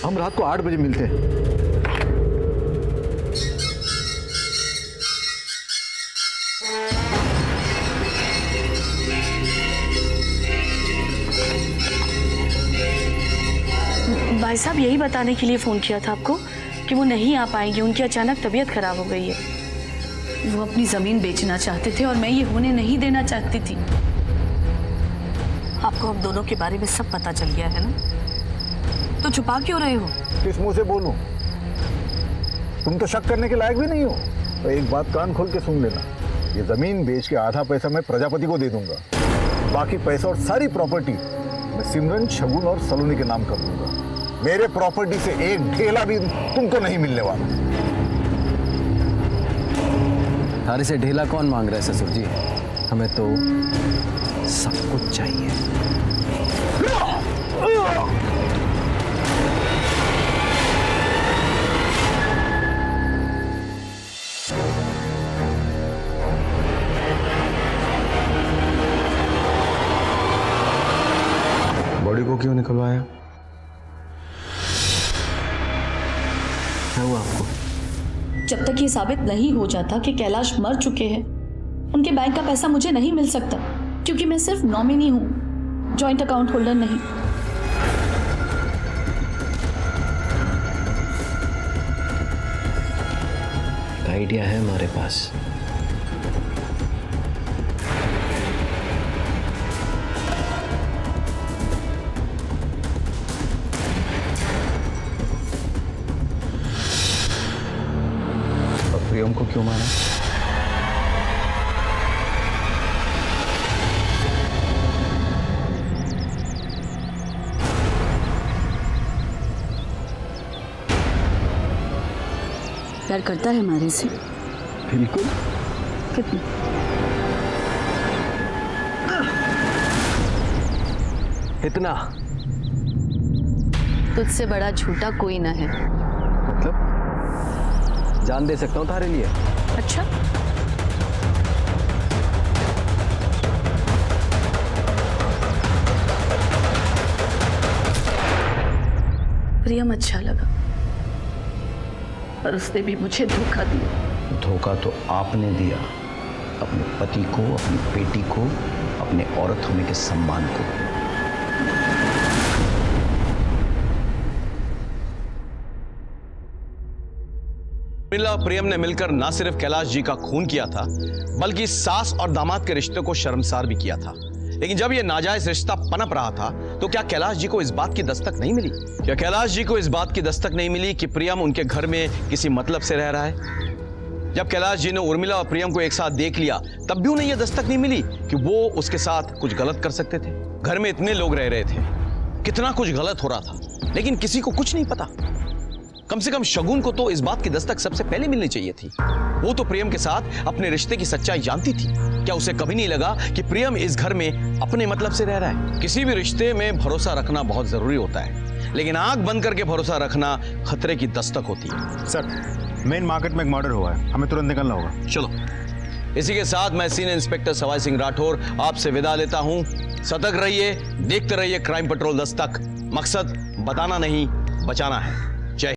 हम रात को 8 बजे मिलते हैं। भाई साहब, यही बताने के लिए फ़ोन किया था आपको कि वो नहीं आ पाएंगे, उनकी अचानक तबीयत खराब हो गई है। वो अपनी ज़मीन बेचना चाहते थे और मैं ये होने नहीं देना चाहती थी। आपको हम दोनों के बारे में सब पता चल गया है ना, तो छुपा क्यों रहे हो? किस मुंह से बोलूं? तुम तो शक करने के लायक भी नहीं हो। तो एक बात कान खोल के सुन लेना, ये जमीन बेच के आधा पैसा मैं प्रजापति को दे दूंगा, बाकी पैसा और सारी प्रॉपर्टी मैं सिमरन, शगुन और सलोनी के नाम कर दूंगा। मेरे प्रॉपर्टी से एक ढेला भी तुमको नहीं मिलने वाला। थारे से ढेला कौन मांग रहा है ससुर जी? हमें तो सब कुछ चाहिए। बॉडी को क्यों निकलवाया? क्या हुआ आपको? जब तक ये साबित नहीं हो जाता कि कैलाश मर चुके हैं, उनके बैंक का पैसा मुझे नहीं मिल सकता, क्योंकि मैं सिर्फ नॉमिनी हूं, जॉइंट अकाउंट होल्डर नहीं। एक आइडिया है हमारे पास। प्रियम को क्यों मारा? प्यार करता है हमारे से? बिल्कुल। कितना? इतना। तुझसे बड़ा झूठा कोई ना है। मतलब जान दे सकता हूँ तारे लिए। अच्छा, प्रियम अच्छा लगा, पर उसने भी मुझे धोखा दिया। धोखा तो आपने दिया, अपने पति को, अपनी बेटी को, अपने औरत होने के सम्मान को। उर्मिला और प्रियम ने मिलकर ना सिर्फ कैलाश जी का खून किया था, बल्कि सास और दामाद के रिश्ते को शर्मसार भी किया था। लेकिन जब यह नाजायज रिश्ता पनप रहा था, तो क्या कैलाश जी को इस बात की दस्तक नहीं मिली? क्या कैलाश जी को इस बात की दस्तक नहीं मिली कि प्रियम उनके घर में किसी मतलब से रह रहा है? जब कैलाश जी ने उर्मिला और प्रियम को एक साथ देख लिया, तब भी उन्हें यह दस्तक नहीं मिली कि वो उसके साथ कुछ गलत कर सकते थे। घर में इतने लोग रह रहे थे, कितना कुछ गलत हो रहा था, लेकिन किसी को कुछ नहीं पता। कम से कम शगुन को तो इस बात की दस्तक सबसे पहले मिलनी चाहिए थी। वो तो प्रियम के साथ अपने रिश्ते की सच्चाई जानती थी। क्या उसे कभी नहीं लगा कि प्रियम इस घर में अपने मतलब से रह रहा है? किसी भी रिश्ते में भरोसा रखना बहुत जरूरी होता है, लेकिन आंख बंद करके भरोसा रखना खतरे की दस्तक होती है। सर, मेन मार्केट में एक मर्डर हुआ है, हमें तुरंत निकलना होगा। चलो, इसी के साथ मैं सीनियर इंस्पेक्टर सवाई सिंह राठौर आपसे विदा लेता हूं। सतर्क रहिए, देखते रहिए क्राइम पेट्रोल दस्तक। मकसद बताना नहीं, बचाना है।